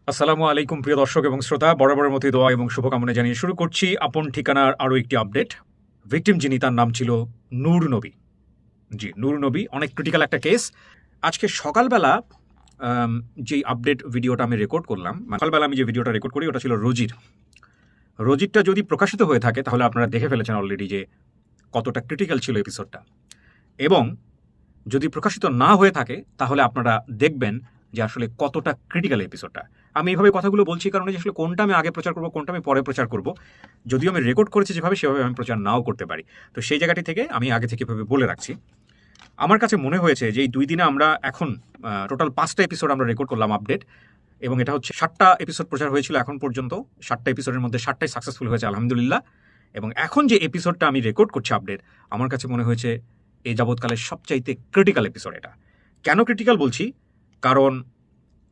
আসসালামু আলাইকুম প্রিয় দর্শক এবং শ্রোতা, বরাবরের মতোই দোয়া এবং শুভকামনা জানিয়ে শুরু করছি আপন ঠিকানার আরও একটি আপডেট। ভিকটিম যিনি, তার নাম ছিল নূর নবী। জি, নূর নবী, অনেক ক্রিটিক্যাল একটা কেস। আজকে সকালবেলা যেই আপডেট ভিডিওটা আমি রেকর্ড করলাম, সকালবেলা আমি যে ভিডিওটা রেকর্ড করি ওটা ছিল রোজিরটা যদি প্রকাশিত হয়ে থাকে তাহলে আপনারা দেখে ফেলেছেন অলরেডি যে কতটা ক্রিটিক্যাল ছিল এপিসোডটা, এবং যদি প্রকাশিত না হয়ে থাকে তাহলে আপনারা দেখবেন যে আসলে কতটা ক্রিটিক্যাল এপিসোডটা। আমি এইভাবে কথাগুলো বলছি কারণ যে আসলে কোনটা আমি আগে প্রচার করব, কোনটা আমি পরে প্রচার করব, যদিও আমি রেকর্ড করেছি যেভাবে সেভাবে আমি প্রচার নাও করতে পারি। তো সেই জায়গাটি থেকে আমি আগে থেকে এভাবে বলে রাখছি। আমার কাছে মনে হয়েছে যে এই 2 দিনে আমরা এখন টোটাল 5টা এপিসোড আমরা রেকর্ড করলাম আপডেট, এবং এটা হচ্ছে 7টা এপিসোড প্রচার হয়েছিল এখন পর্যন্ত। 7টা এপিসোডের মধ্যে 7টাই সাকসেসফুল হয়েছে আলহামদুলিল্লাহ। এবং এখন যে এপিসোডটা আমি রেকর্ড করছি আপডেট, আমার কাছে মনে হয়েছে এই যাবৎকালের সবচাইতে ক্রিটিক্যাল এপিসোড এটা। কেন ক্রিটিক্যাল বলছি? কারণ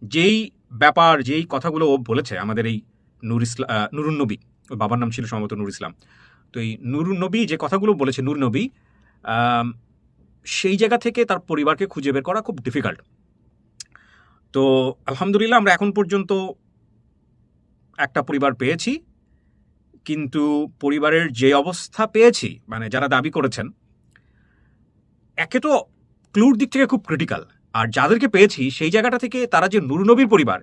যেই ব্যাপার, যেই কথাগুলো ও বলেছে আমাদের এই নুরুন নবী, ওর বাবার নাম ছিল সম্ভবত নূর ইসলাম। তো এই নুরুন নবী যে কথাগুলো বলেছে, নূর নবী, সেই জায়গা থেকে তার পরিবারকে খুঁজে বের করা খুব ডিফিকাল্ট। তো আলহামদুলিল্লাহ আমরা এখন পর্যন্ত একটা পরিবার পেয়েছি, কিন্তু পরিবারের যে অবস্থা পেয়েছি, মানে যারা দাবি করেছেন, একে তো ক্লুর দিক থেকে খুব ক্রিটিক্যাল, আর যাদেরকে পেয়েছি সেই জায়গাটা থেকে তারা যে নূর নবীর পরিবার,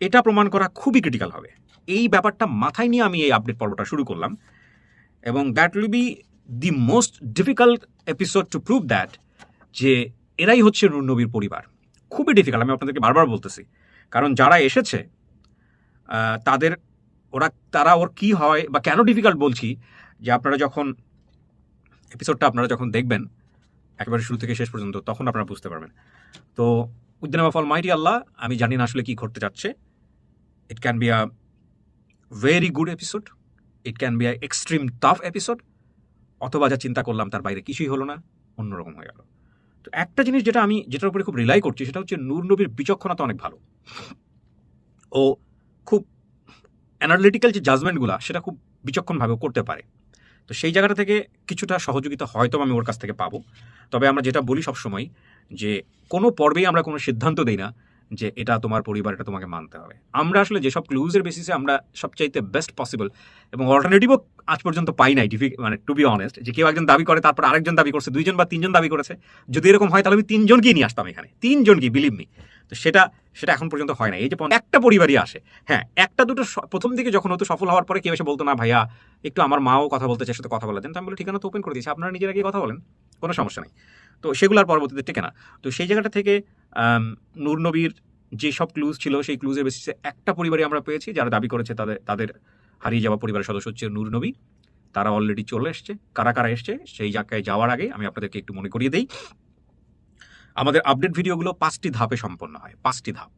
এটা প্রমাণ করা খুবই ক্রিটিক্যাল হবে। এই ব্যাপারটা মাথায় নিয়ে আমি এই আপডেট পর্বটা শুরু করলাম, এবং that will be the most difficult episode to prove that যে এরাই হচ্ছে নূর নবীর পরিবার। খুবই ডিফিকাল্ট, আমি আপনাদেরকে বারবার বলতেছি। কারণ যারা এসেছে তারা ওর কি হয় বা কেন ডিফিকাল্ট বলছি, যে আপনারা যখন এপিসোডটা যখন দেখবেন একেবারে শুরু থেকে শেষ পর্যন্ত, তখন আপনারা বুঝতে পারবেন। তো with the name of almighty Allah, আমি জানি না আসলে কি ঘটতে যাচ্ছে। It can be a very good episode, it can be a extreme tough episode, অথবা যা চিন্তা করলাম তার বাইরে কিছুই হলো না, অন্যরকম হয়ে গেল। তো একটা জিনিস যেটার উপরে খুব রিলাই করছি, সেটা হচ্ছে নূর নবীর বিচক্ষণতা অনেক ভালো। ও খুব অ্যানালিটিক্যাল যে জাজমেন্টগুলো, সেটা খুব বিচক্ষণভাবে করতে পারে। তো সেই জায়গাটা থেকে কিছুটা সহযোগিতা হয়তো আমি ওর কাছ থেকে পাবো। তবে আমরা যেটা বলি সবসময়, যে কোনো পর্বেই আমরা কোনো সিদ্ধান্ত দিই না যে এটা তোমার পরিবার, এটা তোমাকে মানতে হবে। আমরা আসলে যেসব ক্লুজের বেসিসে আমরা সবচাইতে বেস্ট পসিবল, এবং অল্টারনেটিভও আজ পর্যন্ত পাই নাই, মানে টু বি অনেস্ট, যে কেউ একজন দাবি করে, তারপর আরেকজন দাবি করছে, 2জন বা 3জন দাবি করেছে। যদি এরকম হয় তাহলে আমি 3জনকেই নিয়ে আসতাম এখানে, 3জনকেই, বিলিভ মি। তো সেটা এখন পর্যন্ত হয় না। এই যে একটা পরিবারই আসে, হ্যাঁ একটা দুটো প্রথম দিকে যখন হতো, সফল হওয়ার পরে কেউ এসে বলতো না ভাইয়া একটু আমার মাও কথা বলতে চায়, সাথে কথা বলে দেন। তো আমি বলি ঠিকানা তো ওপেন করে দিয়েছি, আপনারা নিজেরা গিয়ে কথা বলেন, কোনো সমস্যা নেই। তো সেগুলোর পরবর্তীতে টেকে না। তো সেই জায়গাটা থেকে নূর নবীর যেসব ক্লুজ ছিল, সেই ক্লুজের বেসিসে একটা পরিবারই আমরা পেয়েছি যারা দাবি করেছে তাদের হারিয়ে যাওয়া পরিবারের সদস্য হচ্ছে নূর নবী। তারা অলরেডি চলে এসছে। কারা কারা এসছে সেই জায়গায় যাওয়ার আগে আমি আপনাদেরকে একটু মনে করিয়ে দিই, আমাদের আপডেট ভিডিওগুলো 5টি ধাপে সম্পন্ন হয়। 5টি ধাপ।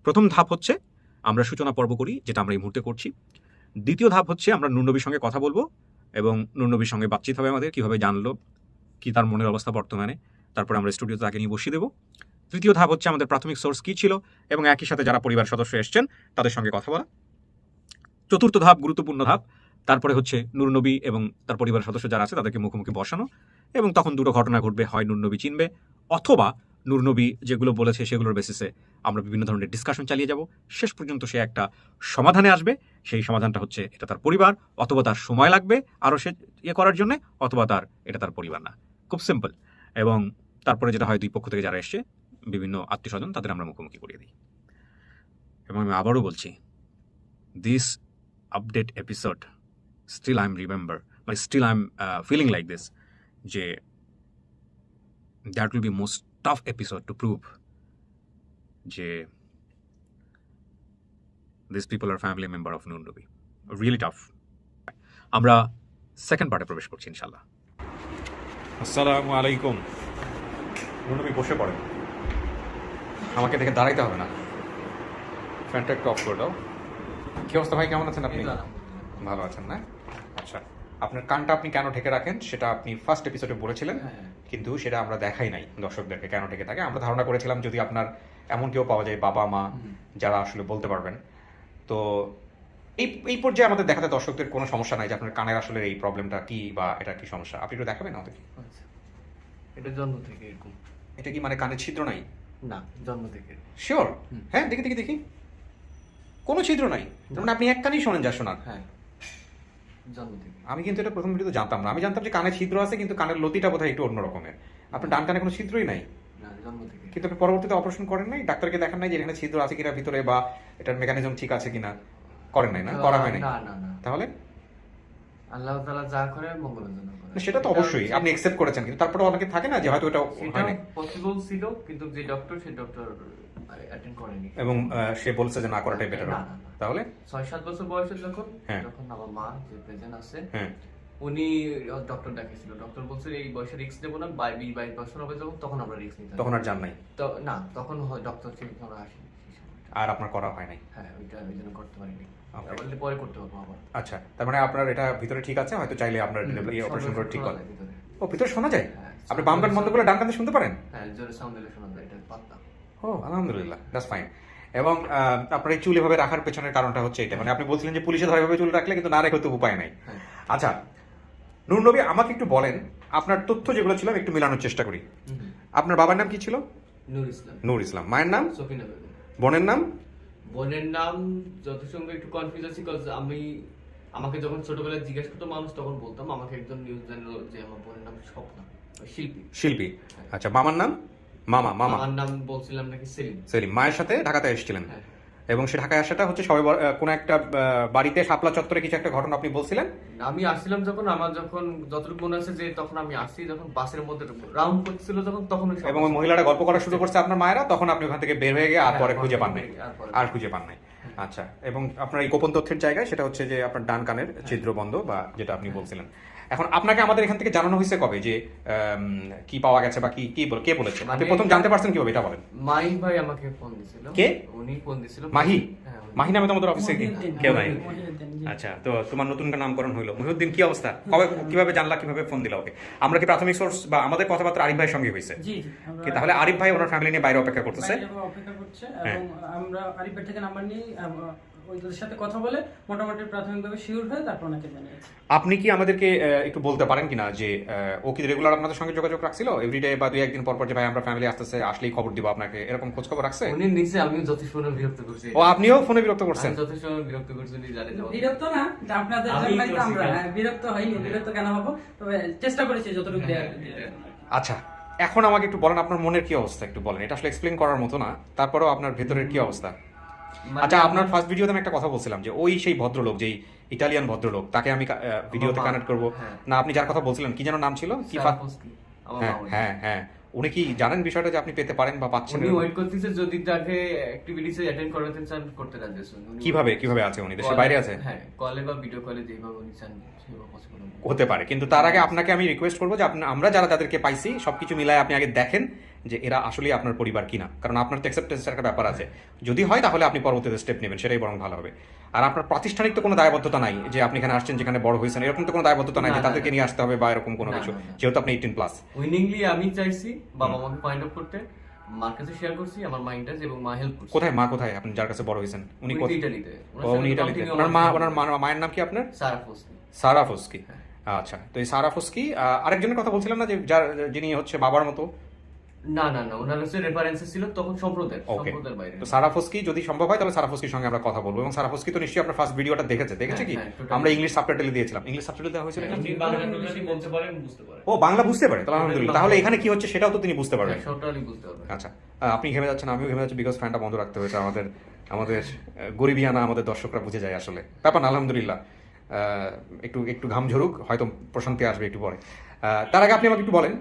প্রথম ধাপ হচ্ছে আমরা সূচনা পর্ব করি, যেটা আমরা এই মুহূর্তে করছি। দ্বিতীয় ধাপ হচ্ছে আমরা নূর নবীর সঙ্গে কথা বলবো, এবং নূর নবীর সঙ্গে বাতচিত হবে আমাদের, কীভাবে জানলো, কি তার মনের অবস্থা বর্তমানে। তারপর আমরা স্টুডিওতে তাকে নিয়ে বসিয়ে দেবো। তৃতীয় ধাপ হচ্ছে আমাদের প্রাথমিক সোর্স কী ছিল, এবং একই সাথে যারা পরিবার সদস্য এসছেন তাদের সঙ্গে কথা বলা। চতুর্থ ধাপ, গুরুত্বপূর্ণ ধাপ, তারপরে হচ্ছে নূর নবী এবং তার পরিবার সদস্য যারা আছে তাদেরকে মুখোমুখি বসানো, এবং তখন দুটো ঘটনা ঘটবে, হয় নূর নবী চিনবে, অথবা নূর নবী যেগুলো বলেছে সেগুলোর বেসিসে আমরা বিভিন্ন ধরনের ডিসকাশন চালিয়ে যাব। শেষ পর্যন্ত সে একটা সমাধানে আসবে। সেই সমাধানটা হচ্ছে এটা তার পরিবার, অথবা তার সময় লাগবে আরও সে করার জন্য, অথবা এটা তার পরিবার না। খুব সিম্পল। এবং তারপরে যেটা হয়, দুই পক্ষ থেকে যারা এসছে, বিভিন্ন আত্মীয় স্বজন, তাদের আমরা মুখোমুখি করিয়ে দিই। এবং আমি আবারও বলছি, this update episode still I'm remember, but still I'm feeling like this, যে that will be most tough episode to prove যে these people are family member of Noor Nabi. Really tough. আমরা সেকেন্ড পার্টে প্রবেশ করছি ইনশাআল্লাহ। আসসালামু আলাইকুম। নূর নবী বসে পড়েন, আমাকে দেখে দাঁড়াইতে হবে না। ফ্যানটা একটু অফ করে দাও। কি অবস্থা ভাই, কেমন আছেন আপনি? ভালো আছেন না? আচ্ছা, আপনার কানটা আপনি কেন ঢেকে রাখেন সেটা আপনি ফার্স্ট এপিসোডে বলেছিলেন, কিন্তু সেটা আমরা দেখাই নাই দর্শকদেরকে কেন ঢেকে থাকে। আমরা ধারণা করেছিলাম যদি আপনার এমন কেউ পাওয়া যায়, বাবা মা, যারা আসলে বলতে পারবেন। তো এই পর্যায়ে আমাদের দেখাতে দর্শকদের কোনো সমস্যা নাই যে আপনার কানের আসলে এই প্রবলেমটা কি, বা এটা কি সমস্যা, আপনি একটু দেখাবেন আমাদের? এটা জন্ম থেকে এরকম। এটা কি মানে কানের ছিদ্র নাই? না, জন্ম থেকে। শিওর? হ্যাঁ, দেখি দেখি দেখি। কোনো ছিদ্র নাই, তার মানে আপনি এক কানেই শোনেন যা শোনার। হ্যাঁ, জন্ম থেকে। আমি কিন্তু এটা প্রথম ভিডিওতে জানতাম না, আমি জানতাম যে কানে ছিদ্র আছে কিন্তু কানের লতিটা বোধহয় একটু অন্য রকমের। আপনার ডান কানে কোনো ছিদ্রই নাই, না, জন্ম থেকে। কিন্তু আপনি পরবর্তীতে অপারেশন করেন নাই, ডাক্তারকে দেখান নাই যে এখানে ছিদ্র আছে কিনা ভিতরে বা এটার মেকানিজম ঠিক আছে কিনা? করেন নাই না, করা হয় নাই। না না না, তাহলে আল্লাহ তাআলা যা করে মঙ্গলের জন্য করে। না, সেটা তো অবশ্যই আপনি একসেপ্ট করেছেন, কিন্তু তারপরে অনেকে থাকে না যে হয়তো এটা সেটা হয় নাই পসিবল ছিল, কিন্তু যে ডক্টর সেই ডক্টর অ্যাটেন্ড করেনি। এবং সে বলছে যে না করাটাই বেটার। না, না, না। তাহলে 6-7 বছর বয়সে যখন হ্যাঁ। যখন আমার মা যে প্রেজেন্ট আছে, হ্যাঁ, উনি ডক্টর ডাকিয়েছিল, ডক্টর বলছিল এই বয়সে রিস্ক নেবো না, 22 বছর হবে যখন, তখন আমরা রিস্ক নিতে তখন আর জান নাই না, তখন ডক্টর ঠিক আমরা আসেনি সেই সময়টা। আর আপনার করা হয় নাই। হ্যাঁ, ওইটা ওই জন্য করতে পারিনি। Okay. বললে পরে করতে পারবো আবার। আচ্ছা, তার মানে আপনার এটা ভিতরে ঠিক আছে, হয়তো চাইলে আপনার এই অপারেশন করে ঠিক করে। ভিতরে। ও, ভিতরে শোনা যায়? হ্যাঁ, আপনি বাম কান বন্ধ করে ডান কানে শুনতে পারেন? হ্যাঁ, জোরে সাউন্ড দিলে শোনা যায়, এটা পাতলা। ও আলহামদুলিল্লাহ, দ্যাটস ফাইন। এবং আপনার এই চুল এভাবে রাখার পেছনের কারণটা হচ্ছে এটা, মানে আপনি বলছিলেন যে পুলিশে ধরে এভাবে চুল রাখলে, কিন্তু না রেখে তো উপায় নাই। হ্যাঁ। আচ্ছা নূর নবী, আমাকে একটু বলেন আপনার তথ্য যেগুলো ছিল আমি একটু মেলানোর চেষ্টা করি। আপনার বাবার নাম কি ছিল? নূর ইসলাম। নূর ইসলাম। মায়ের নাম? সফিনা বেগম। বোনের নাম? বোনের নাম যথাসঙ্গে একটু কনফিউজ আছি, কজ আমাকে যখন ছোটবেলায় জিজ্ঞেস করতো মানুষ, তখন বলতাম, আমাকে একজন নিউজ জানালো যে আমার বোনের নাম স্বপ্না, শিল্পী। শিল্পী। আচ্ছা, মামার নাম? মামা। আমার নাম বলছিলাম নাকি সেলিম। সেলিম। মায়ের সাথে ঢাকাতে এসেছিলেন, হ্যাঁ। এবং সে ঢাকায় আসাটা হচ্ছে সবাই কোন একটা বাড়িতে শাপলা চত্বরে কিছু একটা ঘটনা আপনি বলছিলেন। আমি আসছিলাম যখন, আমার যখন যতটুকু মনে আছে যে তখন আমি আসছি যখন বাসের মধ্যে রাউন্ড করছিল তখন এবং ওই মহিলাটা গল্প করা শুরু করছে আপনার মায়েরা, তখন আপনি ওখান থেকে বের হয়ে গিয়ে আর হ্যাঁ, পরে খুঁজে পান নাই। আর আর খুঁজে পান নাই। আচ্ছা, এবং আপনার এই গোপন তথ্যের জায়গায় সেটা হচ্ছে যে আপনার ডান কানের ছিদ্র বন্ধ, বা যেটা আপনি বলছিলেন। এখন আপনাকে আমাদের এখান থেকে জানানো হয়েছে কবে যে কি পাওয়া গেছে বা কে বলেছে? আপনি প্রথম জানতে পারছেন কিভাবে, এটা বলেন। মাহিন ভাই আমাকে ফোন দিছিল। কে? উনি ফোন দিছিল। মাহি? হ্যাঁ, উনি। মাহি নামে তো আমাদের অফিসে কেউ নাই। মহিউদ্দিন, জি। আচ্ছা, তো তোমার নতুন নামকরণ হইলো মহিউদ্দিন। কি অবস্থা? কবে, কিভাবে জানলা, কিভাবে ফোন দিলা ওকে? আমরা কি প্রাথমিক সোর্স বা আমাদের কথাবার্তা আরিফ ভাইয়ের সঙ্গে হয়েছে? জি জি, আমরা কি তাহলে আরিফ ভাই ওনার ফ্যামিলি নিয়ে বাইরে অপেক্ষা করতেছে? বাইরে অপেক্ষা করছে, হ্যাঁ। এবং আমরা আরিফের থেকে নাম্বার নিয়ে ওদের সাথে কথা বলে মোটামুটি প্রাথমিকভাবে শিওর হয়ে তারপর ওনাকে জানিয়েছি। আপনি কি আমাদেরকে একটু বলতে পারেন কিনা যে ও কি রেগুলার আপনাদের সঙ্গে যোগাযোগ রাখছিল এভরিডে, বা দুই একদিন পর পর যে ভাই আমরা ফ্যামিলি আসতেছে, আসলেই খবর দিব আপনাকে, এরকম খোঁজ খবর রাখছে? উনি নিচে, আমিও যথেষ্ট বিরক্ত করছি। ও, আপনিও ফোনে বিরক্ত করছেন? আমি যথেষ্ট বিরক্ত করছি, উনি জানে যে বিরক্ত না, যে আপনাদের আমি জন্যই তো করছি আমরা, কেন? বিরক্ত হইনি, বিরক্ত কেন হবো, তবে চেষ্টা করেছি যতটুকু দেওয়ার। আচ্ছা, এখন আমাকে একটু বলেন আপনার মনের কি অবস্থা, একটু বলেন। এটা আসলে এক্সপ্লেন করার মতো না, তারপরেও আপনার ভেতরের কি অবস্থা? মানে আচ্ছা, আপনার ফার্স্ট ভিডিওতে আমি একটা কথা বলছিলাম যে ওই সেই ভদ্রলোক, যেই ইটালিয়ান ভদ্রলোক, তাকে আমি ভিডিওতে আমার মা, কানেক্ট করবো হ্যাঁ। না? আপনি যার কথা বলছিলেন কি যেন নাম ছিল, কি সারাফস্কি, আমার হ্যাঁ মা। হ্যাঁ হ্যাঁ, উনি কি জানেন বিষয়টা যে আপনি পেতে পারেন বা পাচ্ছেন? উনি ওয়েট করতেছে, যদি তাকে অ্যাক্টিভিটিসে অ্যাটেন্ড করাতে চান, করতে রাজি আছেন। উনি কিভাবে আছে উনি? দেশের বাইরে আছে? হ্যাঁ, কলে বা ভিডিও কলে যেভাবে উনি চান সেভাবে পসিবল হবে। হতে পারে, কিন্তু তার আগে আপনাকে আমি রিকোয়েস্ট করবো যে আমরা যাদেরকে পাইছি সবকিছু মিলায় আপনি আগে দেখেন যে এরা আসলে আপনার পরিবার কিনা, কারণ আপনার তো অ্যাকসেপ্টেন্সের একটা ব্যাপার আছে। যদি হয় তাহলে আপনি পরবর্তীতে স্টেপ নেবেন, সেটাই বরং ভালো হবে। আর আপনার প্রাতিষ্ঠানিক তো কোনো দায়বদ্ধতা নাই যে আপনি এখানে আসছেন, যেখানে বড় হয়েছেন, এরকম তো কোনো দায়বদ্ধতা নাই যে না, তাদেরকে না। নিয়ে আসতে হবে বা এরকম কোনো না, কিছু, না, না। যেহেতু আপনি 18+। উইনিংলি আমি চাইছি বাবা মাকে ফাইন্ড আউট করতে, মার কাছে শেয়ার করছি আমার মাইন্ডটা, এবং মা হেল্প করছে। কোথায় মা, কোথায় আপনি যার কাছে বড় হয়েছেন? উনি উনি কোথায়? ইটালিতে। ও, উনি ইটালিতে। ওনার মায়ের নাম কি আপনার? সারাফস্কি। সারা ফস্কি। আচ্ছা, তো এই সারা ফস্কি, আরেকজনের কথা বলছিলাম না যে যিনি হচ্ছে বাবার মতো? না না না, ওনার হচ্ছে রেফারেন্সে ছিল তখন সম্প্রদায়ের ওকে, বাইরে। তো সারা ফস্কি যদি সম্ভব হয় তাহলে সারা ফস্কির সঙ্গে আমরা কথা বলবো। এবং সারা ফস্কি তো নিশ্চয়ই আপনার ফার্স্ট ভিডিওটা দেখেছে কি? হ্যাঁ, totally। আমরা ইংলিশ সাবটাইটেল দিয়েছিলাম। ইংলিশ সাবটাইটেল দেওয়া হয়েছিল? আপনি বাংলা টোটালি বলতে পারেন, বুঝতে পারেন। ও, বাংলা বুঝতে পারে, তাহলে আলহামদুলিল্লাহ। তাহলে এখানে কি হচ্ছে সেটাও তো তিনি বুঝতে পারবেন। টোটালি বুঝতে পারবেন। আচ্ছা, আপনি ঘেমে যাচ্ছেন, আমিও ঘেমে যাচ্ছি, বিকজ ফ্যানটা বন্ধ রাখতে হয়েছে। আমাদের গরিবিয়ানা আমাদের দর্শকরা বুঝে যায় আসলে ব্যাপার না, আলহামদুলিল্লাহ। একটু ঘাম ঝরুক, হয়তো প্রশান্তি আসবে একটু পরে। তার আগে আপনি আমাকে একটু বলেন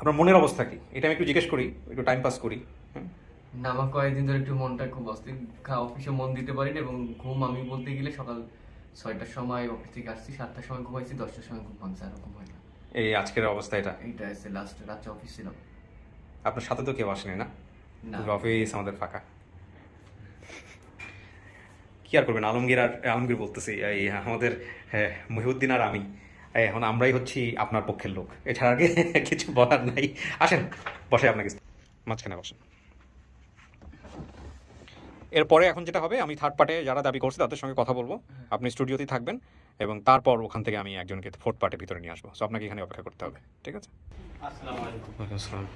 আপনার মনের অবস্থা কি, এটা আমি একটু জিজ্ঞেস করি, একটু টাইম পাস করি। না, আমার কয়েকদিন ধরে একটু মনটা খুব অস্থির, অফিসে মন দিতে পারিনি, এবং ঘুম আমি বলতে গেলে সকাল 6টার সময় অফিস থেকে আসছি, 7টার সময় ঘুমাইছি, 10টার সময় ঘুম ভাঙছে, আর ঘুম হয় না। এই আজকের অবস্থা এটা? এইটা এসে লাস্ট রাতে অফিস ছিলাম। আপনার সাথে তো কেউ আসেনি না? না। অফিস আমাদের ফাঁকা। কি আর করবেন, আলমগীর বলতেছি, এই আমাদের মহিউদ্দিন আর আমি, এখন আমরাই হচ্ছি আপনার পক্ষের লোক, এছাড়া আগে কিছু বলার নাই। আসেন, বসে আপনাকে মাঝখানে বসেন। এরপরে এখন যেটা হবে, আমি থার্ড পার্টে যারা দাবি করছে তাদের সঙ্গে কথা বলবো, আপনি স্টুডিওতেই থাকবেন, এবং তারপর ওখান থেকে আমি একজনকে ফোর্থ পার্টে ভিতরে নিয়ে আসবো। সো আপনাকে এখানে অপেক্ষা করতে হবে, ঠিক আছে? আসসালামু আলাইকুম। আসসালাম।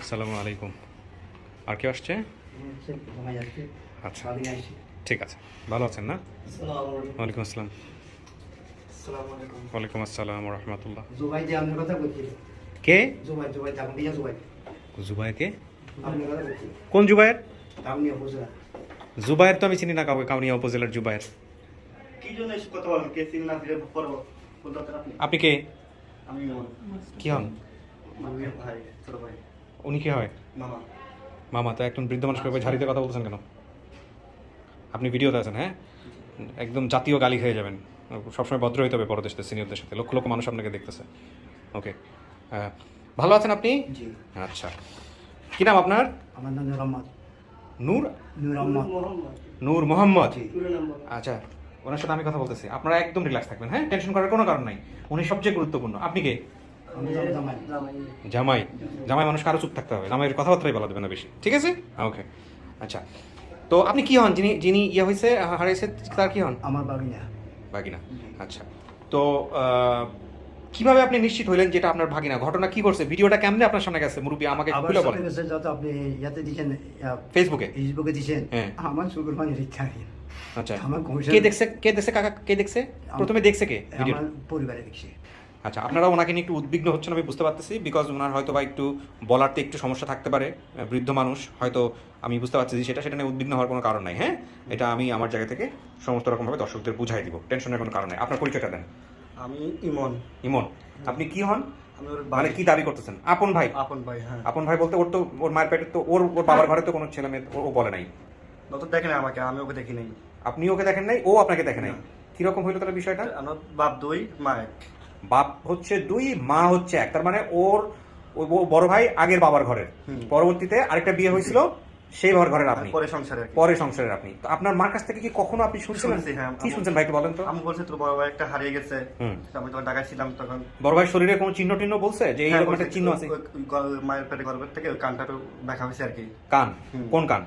আসসালামু আলাইকুম। আর কেউ আসছে? আচ্ছা ঠিক আছে, ভালো আছেন না? ওয়ালাইকুম আসসালাম। ওয়ালাইকুম আসসালাম ওয়া রাহমাতুল্লাহ। জুবাই যে আপনার কথা বলছি, কে? জুবাই দামনিয়া জুবাই জুবায়ের কে? আপনার কথা বলছি, কোন জুবায়ের? দামনিয়া উপজেলা। জুবায়ের তো আমি চিনি না কাউকে, কাউনিয়া উপজেলার জুবায়ের। কি জন্য এসব কথা বলেন? কে চিনি না ফিরে পড়ব বলতে পারেন আপনি? আপনি কে? আমি ইমন, কি হন? আমি ভাই, ছোট ভাই, উনি কি হয়? মামা। মামা তো একজন বৃদ্ধ মানুষকে ওই ঝাড়িতে কথা বলছেন কেন? আপনি ভিডিওতে আছেন, হ্যাঁ? একদম জাতীয় গালি খেয়ে যাবেন। সবসময় ভদ্র হইতে হবে পরদেশে সিনিয়রদের সাথে, লক্ষ লক্ষ মানুষ আপনাকে দেখতেছে। ওকে, ভালো আছেন আপনি? জি। আচ্ছা, কি নাম আপনার? আমার নাম নূর আহমদ। নূর? নূর আহমদ। নূর মোহাম্মদ। জি। আচ্ছা, ওনার সাথে আমি কথা বলতেছি, আপনারা একদম রিল্যাক্স থাকবেন, হ্যাঁ? টেনশন করার কোনো কারণ নাই। উনি সবচেয়ে গুরুত্বপূর্ণ। আপনি কে? আমি জামাই। জামাই। জামাই মানুষ কারো চুপ থাকতে হবে, জামাইয়ের কথাবার্তাই বলা দেবে না বেশি, ঠিক আছে? ওকে, আচ্ছা। তো আপনি কি হন? যিনি যিনি ইয়ে হয়েছে, হারিয়েছে, তার কি হন? আমার ভাগিনা। ভাগিনা। আচ্ছা, তো কিভাবে আপনি নিশ্চিত হইলেন যেটা আপনার ভাগিনা? ঘটনা কি করছে? ভিডিওটা কেমনে আপনার সামনে গেছে? মুরব্বী আমাকে আবার খুলে সাথে বলেন। গেছে যত আপনি ইয়াতে দিছেন, ফেসবুকে? ফেসবুকে দিছেন, হ্যাঁ। আমার শুকুর পানির ইচ্ছা নেই। আচ্ছা, আমার কমিশন- কে দেখছে? কে দেখছে কাকা? কে দেখছে? প্রথমে দেখছে কে ভিডিওটা? আমার পরিবারে দেখছি। আচ্ছা, আপনারা ওনাকে নিয়ে একটু উদ্বিগ্ন হচ্ছেন আমি বুঝতে পারতেছি, বিকজ ওনার হয়তো বা একটু বলারতে একটু সমস্যা থাকতে পারে। বৃদ্ধ মানুষ হয়তো, আমি বুঝতে পারছি যে সেটা নিয়ে উদ্বিগ্ন হওয়ার কোনো কারণ নাই, হ্যাঁ? এটা আমি আমার জায়গা থেকে সমস্ত রকমভাবে দর্শকদের বুঝাই দিব, টেনশনের কোনো কারণ নেই। আপনার পরিচয়টা দেন। আমি ইমন। ইমন, আপনি কি হন? আমি ওর মানে কি দাবি করতেছেন? আপন ভাই? আপন ভাই, হ্যাঁ। আপন ভাই বলতে ওর তো, ওর মায়ের পেটে তো, ওর ওর বাবার ঘরে তো কোনো ছেলে মেয়ে ও বলে নাই। ও তো দেখে না আমাকে, আমি ওকে দেখি নাই। আপনি ওকে দেখেন নাই, ও আপনাকে দেখে নাই। কিরকম হইলো তাহলে বিষয়টা? আমার বাপ দুই, মা এক। বাপ হচ্ছে দুই, মা হচ্ছে এক, তার মানে ওর ওই বড় ভাই আগের বাবার ঘরের, পরবর্তীতে আরেকটা বিয়ে হয়েছিল, সেই ঘরের আপনি, পরে সংসারে আর কি। পরে সংসারের আপনি। তো আপনার মার কাছ থেকে কি কখনো আপনি শুনছিলেন? শুনছি, হ্যাঁ। কি শুনছেন ভাই একটু বলেন তো। আমি বলছি তোর বড় ভাই একটা হারিয়ে গেছে, হুম। আমি তখন ঢাকায় ছিলাম তখন। বড় ভাই শরীরে কোনো চিহ্ন টিহ্ন বলছে যে হ্যাঁ, এইরকম বলছে, একটা চিহ্ন আছে? মায়ের পেটে গর্ভের থেকে ওই কানটা দেখা হয়েছে আর কি। কান? হুম। কোন কান?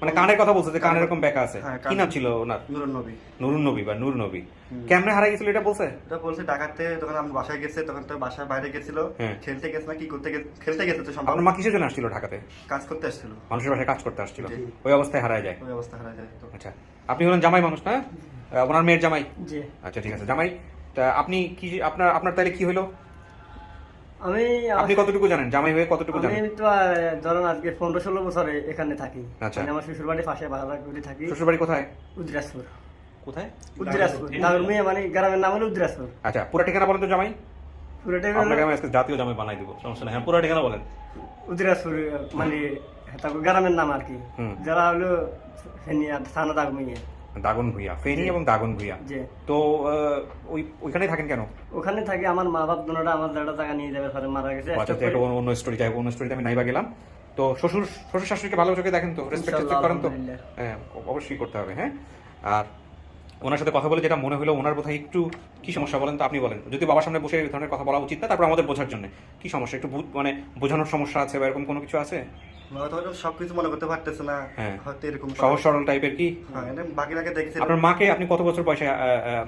মানে কানের কথা বলছে যে কান এরকম বেঁকা আছে? হ্যাঁ, কি নাম ছিল ওনার? নুরুন নবী। নুরুন নবী বা নূর নবী। কেমনে হারাই গেছিল এটা বলছে? এটা বলছে ঢাকাতে, তখন আমি বাসায় গেছে, তখন তো বাসার বাইরে গেছিল, হ্যাঁ। খেলতে গেছে না কি করতে গেছে, খেলতে গেছে তো সম্ভব, আপনার মা কিসের জন্য আসছিল ঢাকাতে? কাজ করতে আসছিল, মানুষের বাসায় কাজ করতে আসছিল, জি। ওই অবস্থায় হারায় যায়। ওই অবস্থা হারা যায় তো। আচ্ছা, আপনি হলেন জামাই মানুষ না? ওনার মেয়ের জামাই? জি। আচ্ছা ঠিক আছে, জামাই। তা আপনি কি, আপনার আপনার তাহলে কি হলো? আমি আপনি কতটুকু জানেন? জামাই হয়ে কতটুকু আমি জানেন? তো ধরুন আজকে 15-16 বছরে এখানে থাকি। আচ্ছা। মানে আমার শ্বশুর বাড়ির পাশে ভাড়া করে থাকি, শ্বশুর বাড়ি কোথায়? উদ্রাসপুর। কোথায়? উদ্রাসপুর দাগর মেয়ে, মানে গ্রামের নাম হলো উদ্রাসপুর। আচ্ছা, পুরো ঠিকানা বলেন তো জামাই। পুরোটাই আপনাকে আমি আজকে জাতীয় জামাই বানাই দিব, সমস্যা নেই। হ্যাঁ, পুরো ঠিকানা বলেন। উদ্রাসপুর, মানে তারপর গ্রামের নাম আর কি। হুম। যারা হলো ফেনিয়া থানা দাগর মেয়ে। দাগন ভুইয়া, ফেনী এবং দাগন ভুইয়া। যে তো ওইখানেই থাকেন কেন? ওখানে থাকি, আমার মা বাপ দুটোটা আমার দাদা টাকা নিয়ে যাবে, পরে মারা গেছে। আচ্ছা, তো এটা অন্য স্টোরি, যাই হোক, অন্য স্টোরিতে আমি নাইবা গেলাম। তো শ্বশুর শ্বশুর শাশুড়িকে ভালো চোখে দেখেন তো, রেসপেক্ট ইনশাআল্লাহ, করেন তো? আলহামদুলিল্লাহ। হ্যাঁ, অবশ্যই করতে হবে, হ্যাঁ। আর ওনার সাথে কথা বলে যেটা মনে হলো, ওনার বোধহয় একটু কি সমস্যা বলেন তো, আপনি বলেন। যদি বাবার সামনে বসে এই ধরনের কথা বলা উচিত না, তারপর আমাদের বোঝার জন্য কি সমস্যা, একটু মানে বোঝানোর সমস্যা আছে বা এরকম কোনো কিছু আছে? হয়তো সবকিছু মনে করতে পারতেছে না, হ্যাঁ। হয়তো এরকম সহজ সরল টাইপের কি? হ্যাঁ, এটা বাকিটাকে দেখেছি। আপনার মাকে আপনি কত বছর বয়সে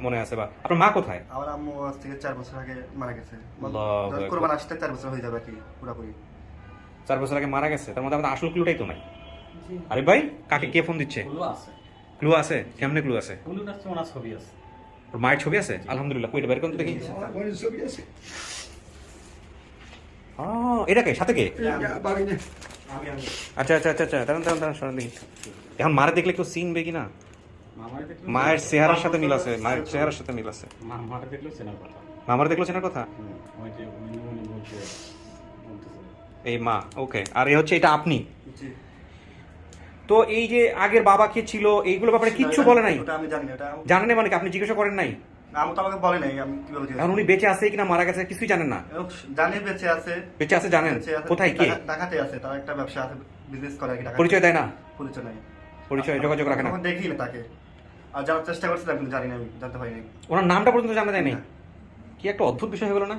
মনে আছে, বা আপনার মা কোথায়? আমার আম্মু আজ থেকে 4 বছর আগে মারা গেছে। আল্লাহু আকবার। কোরবান আসতে 4 বছর হয়ে যাবে আর কি, পুরোপুরি। 4 বছর আগে মারা গেছে, তার মধ্যে আমাদের আসল ক্লুটাই তো নাই। আরে ভাই, কাকে কে ফোন দিচ্ছে? ক্লু আছে? কেমনে ক্লু আছে? ওনার ছবি আছে। ওর মায়ের ছবি আছে? আলহামদুলিল্লাহ, কইটা বের করুন তো দেখি। এটাকে সাথে কে? আচ্ছা আচ্ছা আচ্ছা আচ্ছা, দাঁড়ান শোনেন দেখি। এখন মারে দেখলে কেউ চিনবে কি না? মায়ের চেহারার সাথে মিল আছে, মায়ের চেহারার সাথে মিল আছে। মামারে দেখলেও চেনার কথা। এই মা, ওকে। আর এই হচ্ছে, এটা আপনি। জি। তো এই যে আগের বাবা কে ছিল, এইগুলো ব্যাপারে কিচ্ছু বলে নাই? ওটা আমি জানি না, ওটা জানেন না মানে কি? আপনি জিজ্ঞাসা করেন নাই? আমি তো আমাকে বলে নাই, আমি কিভাবে এখন উনি বেঁচে আছে কিনা মারা গেছে কিছুই জানেন না? জানি বেঁচে আছে। বেঁচে আছে জানেন? বেঁচে আছে। কোথায়, কে? ঢাকাতে আছে, তার একটা ব্যবসা আছে, বিজনেস করে আর কি ঢাকাতে। পরিচয় দেয় না? পরিচয় নাই। পরিচয় যোগাযোগ রাখে না? আমি দেখি না তাকে, আর জানার চেষ্টা করছিলাম কিন্তু জানি না, আমি জানতে পারিনি। ওনার নামটা পর্যন্ত জানা যায় নাই? কি একটা অদ্ভুত বিষয় হয়ে গেল না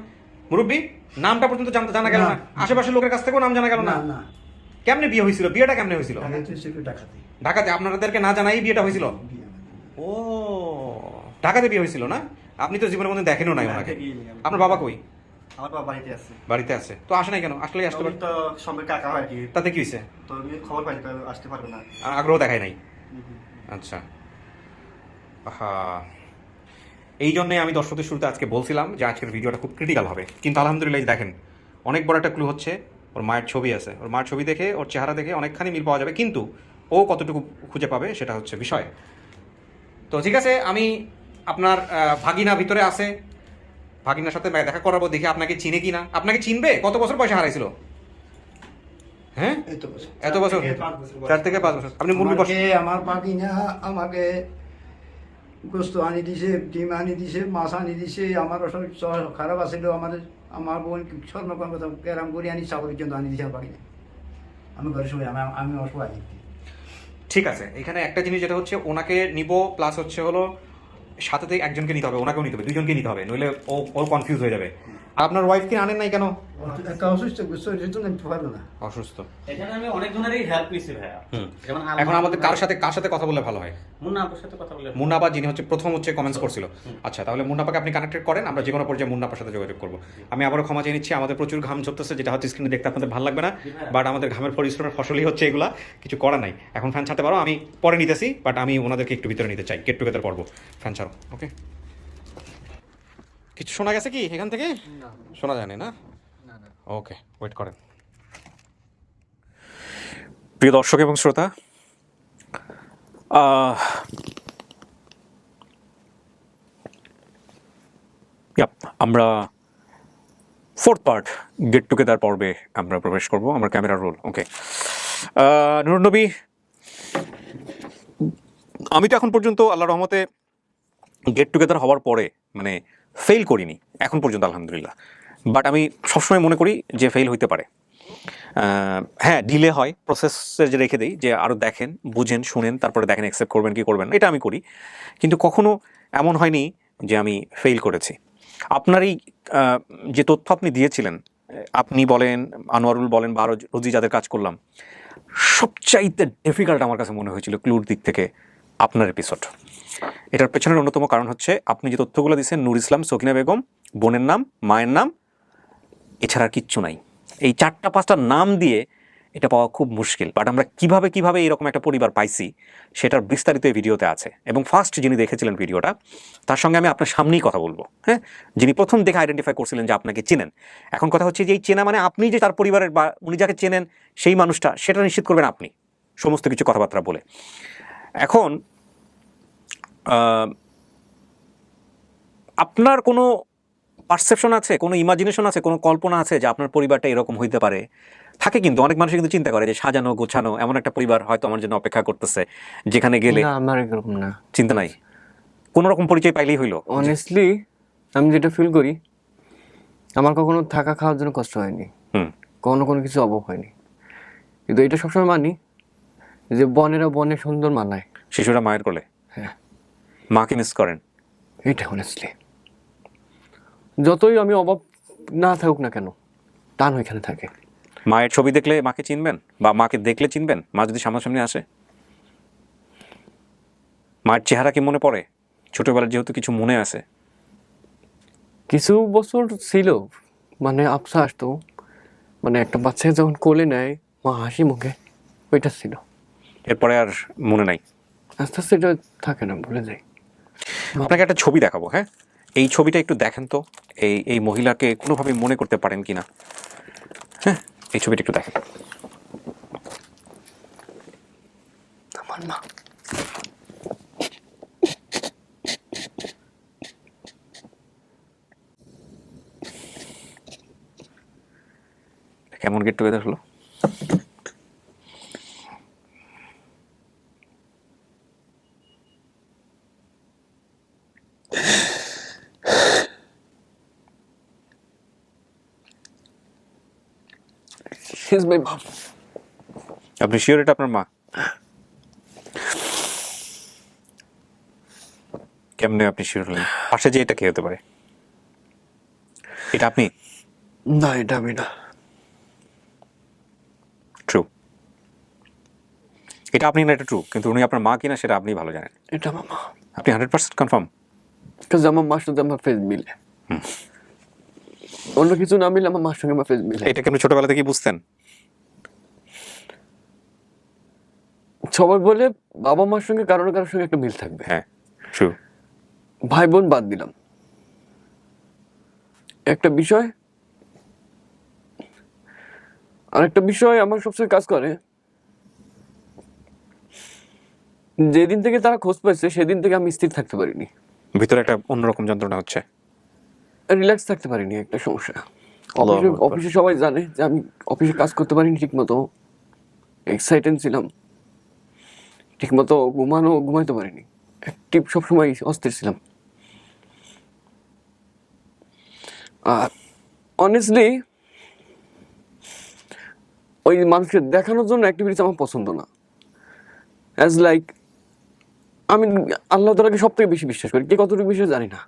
মুরব্বী? নামটা পর্যন্ত জানা গেল না? আশেপাশের লোকের কাছ থেকেও নাম জানা গেল না? না, কেমনে বিয়ে হয়েছিল? বিয়েটা কেমনে হয়েছিল? ডাকাতি। ঢাকাতে আপনাদেরকে না জানাই বিয়েটা হয়েছিল? ও, ঢাকাতে বিয়ে হয়েছিল না? আপনি তো জীবনের মধ্যে দেখেনও নাই ওনাকে। দেখিনি আমি। আপনার বাবা কই? আমার বাবা বাড়িতে আছে। বাড়িতে আছে, তো আসে নাই কেন? আসলেই আসতে পারে। তো সম্পর্কে কাকা হয় আর কি, তাতে কি হয়েছে? তো আমি খবর পাই তো আসতে পারবে না। আগ্রহ দেখায় নাই? আচ্ছা, হ্যাঁ, এই জন্যই আমি দর্শকদের শুরুতে আজকে বলছিলাম যে আজকের ভিডিওটা খুব ক্রিটিক্যাল হবে। কিন্তু আলহামদুলিল্লাহ এই দেখেন, অনেক বড় একটা ক্লু হচ্ছে ওর মায়ের ছবি আছে। ওর মায়ের ছবি দেখে, ওর চেহারা দেখে অনেকখানি মিল পাওয়া যাবে, কিন্তু ও কতটুকু খুঁজে পাবে সেটা হচ্ছে বিষয়। তো ঠিক আছে, আমি আপনার ভাগিনা ভিতরে আছে, ভাগিনার সাথে দেখা করাবো, দেখি আপনাকে চিনে কি না। আপনাকে চিনবে? কত বছর পয়সা হারাইছিল? হ্যাঁ, এত বছর? 4 থেকে 5 বছর। আপনি মুরগি বসে আমার বাগিনা আমাকে গোস্ত আনি দিছে, ডিম আনি দিছে, মাছ আনি দিছে। আমার শরীর খারাপ আছিল, আমার বোন স্বর্ণকর কথা ক্যারাম করে আনি চাকরি পর্যন্ত আনি দিছে আমার বাগিনা। আমি ঘরে শুয়ে আমি অসহায়। ঠিক আছে, এখানে একটা জিনিস যেটা হচ্ছে ওনাকে নিব, প্লাস হচ্ছে হলো সাথে থেকে একজনকে নিতে হবে, ওনাকেও নিতে হবে, দুজনকে নিতে হবে, নইলে ও কনফিউজ হয়ে যাবে। আপনার ওয়াইফকে আনেন নাই কেন? একটা অসুস্থ শরীরের জন্য নিতে পারবো না। অসুস্থ। এখানে আমি অনেকজনেরই হেল্প পেয়েছি ভাইয়া। যেমন এখন আমাদের কার সাথে কথা বললে ভালো হয়? মুন্না আপুর সাথে কথা বলে। মুন্নাপা যিনি হচ্ছে প্রথম কমেন্টস করছিল। আচ্ছা, তাহলে মুন্নাপাকে আপনি কানেক্টেড করেন, আমরা যে কোনো পর্যায়ে মুন্নাপার সাথে যোগাযোগ করবো। আমি আবারও ক্ষমা চেয়ে নিচ্ছি, আমাদের প্রচুর ঘাম ঝরতেছে, যেটা হয়তো স্ক্রিনে দেখতে আপনাদের ভালো লাগবে না, বাট আমাদের ঘামের পরিশ্রমের ফসলই হচ্ছে এগুলা, কিছু করা নাই। এখন ফ্যান ছাড়তে পারো, আমি পরে নিতেছি, বাট আমি ওনাদেরকে একটু ভিতরে নিতে চাই, গেট টুগেদার পর্ব। ফ্যান ছাড়ো। ওকে, কিছু শোনা গেছে কি এখান থেকে? শোনা যায়নি না? ওকে, ওয়েট করেন। প্রিয় দর্শক এবং শ্রোতা, আমরা 4th পার্ট গেট টুগেদার পর্বে আমরা প্রবেশ করব। আমরা ক্যামেরা রোল। ওকে, নুরুন নবী, আমি তো এখন পর্যন্ত আল্লাহর রহমতে গেট টুগেদার হওয়ার পরে মানে ফেল করিনি এখন পর্যন্ত, আলহামদুলিল্লাহ। বাট আমি সবসময় মনে করি যে ফেল হইতে পারে। হ্যাঁ, ডিলে হয়, প্রসেসে যে রেখে দিই যে আরও দেখেন, বুঝেন, শুনেন, তারপরে দেখেন অ্যাকসেপ্ট করবেন কি করবেন, এটা আমি করি। কিন্তু কখনো এমন হয়নি যে আমি ফেল করেছি। আপনার এই যে তথ্য আপনি দিয়েছিলেন, আপনি বলেন, আনোয়ারুল বলেন, বা আরও রোজি যাদের কাজ করলাম, সবচাইতে ডিফিকাল্ট আমার কাছে মনে হয়েছিল ক্লুর দিক থেকে আপনার এপিসোড। এটার পেছনের অন্যতম কারণ হচ্ছে আপনি যে তথ্যগুলো দিচ্ছেন, নূর ইসলাম, সকিনা বেগম, বোনের নাম, মায়ের নাম, এছাড়া আর কিচ্ছু নাই। এই 4-5টা নাম দিয়ে এটা পাওয়া খুব মুশকিল। বাট আমরা কিভাবে এরকম একটা পরিবার পাইছি সেটার বিস্তারিত এই ভিডিওতে আছে। এবং ফার্স্ট যিনি দেখেছিলেন ভিডিওটা, তার সঙ্গে আমি আপনার সামনেই কথা বলবো। হ্যাঁ, যিনি প্রথম দেখে আইডেন্টিফাই করছিলেন যে আপনাকে চেনেন। এখন কথা হচ্ছে যে এই চেনা মানে আপনি যে তার পরিবারের বা উনি যাকে চেনেন সেই মানুষটা, সেটা নিশ্চিত করবেন আপনি সমস্ত কিছু কথাবার্তা বলে। এখন আপনার কোনো পারসেপশন আছে, কোনো ইমাজিনেশন আছে, কোনো কল্পনা আছে যে আপনার পরিবারটা এরকম হইতে পারে? থাকে কিন্তু অনেক মানুষ কিন্তু চিন্তা করে যে সাজানো গোছানো এমন একটা পরিবার হয়তো আমার জন্য অপেক্ষা করতেছে, যেখানে গেলে না, আমার এরকম না। চিন্তা নাই, কোনো রকম পরিচয় পাইলেই হইলো। অনেস্টলি আমি যেটা ফিল করি, আমার কখনো থাকা খাওয়ার জন্য কষ্ট হয়নি, কোনো কিছু অভাব হয়নি। কিন্তু এটা সবসময় মানি যে বনেরা বনে সুন্দর মানায়। শিশুরা মায়ের কোলে, হ্যাঁ, মাকে মিস করেন। এটা অনেস্টলি যতই আমি অভাব না থাকুক না কেন, টান ওইখানে থাকে। মায়ের ছবি দেখলে মাকে চিনবেন, বা মাকে দেখলে চিনবেন, মা যদি সামনাসামনি আসে? মায়ের চেহারা কি মনে পড়ে? ছোটবেলার যেহেতু কিছু মনে আছে। কিছু বছর ছিল মানে আফসা আসতো, মানে একটা বাচ্চাকে যখন কোলে নেয় মা হাসি মুখে, ওইটা ছিল। এরপরে আর মনে নাই? আস্তে আস্তে এটা থাকে না, ভুলে যাই। আপনাকে একটা ছবি দেখাবো। হ্যাঁ, এই ছবিটা একটু দেখেন তো, এই মহিলাকে কোনোভাবে মনে করতে পারেন কিনা। হ্যাঁ, এই ছবিটা একটু দেখেন। আমার মা। কেমন গেট টুগেদার হলো? আপনি শিওর এটা আপনার মা? কেমনে আপনি শিওর হলেন? পাশে যে এটা কে হতে পারে? এটা আপনি? না, এটা আমি না। ট্রু, এটা আপনি না, এটা ট্রু, কিন্তু উনি আপনার মা কিনা সেটা আপনি ভালো জানেন। এটা আমার মা। আপনি 100% কনফার্ম? কারণ আমার মার সাথে আমার ফেস মিলে। অন্য কিছু না মিলে আমার মার সঙ্গে আমার ফেস মিলে। এটা কি আপনি ছোটবেলা থেকেই বুঝতেন? সবাই বলে বাবা মার সঙ্গে কারোর কারোর সঙ্গে একটা মিল থাকবে। হ্যাঁ, ট্রু। ভাই বোন বাদ দিলাম, একটা বিষয়, আরেকটা বিষয় আমার সবসময় কাজ করে, যেদিন থেকে তারা খোঁজ পাইছে সেদিন থেকে আমি স্থির থাকতে পারিনি, ভিতরে একটা অন্যরকম যন্ত্রণা হচ্ছে। রিল্যাক্স থাকতে পারিনি, একটা সমস্যা। আল্লাহু অফিসে আকবার। অফিসে সবাই জানে যে আমি অফিসে কাজ করতে পারিনি ঠিক মতো, এক্সাইটেড ছিলাম, ঠিক মতো ঘুমাইতে পারিনি, অ্যাক্টিভ সবসময় অস্থির ছিলাম। আর অনেস্টলি ওই মানুষকে দেখানোর জন্য অ্যাক্টিভিটিস আমার পছন্দ না। অ্যাজ লাইক আমি আল্লাহ তাআলাকে সব থেকে বেশি বিশ্বাস করি, কে কতটুকু বিশ্বাস জানি না।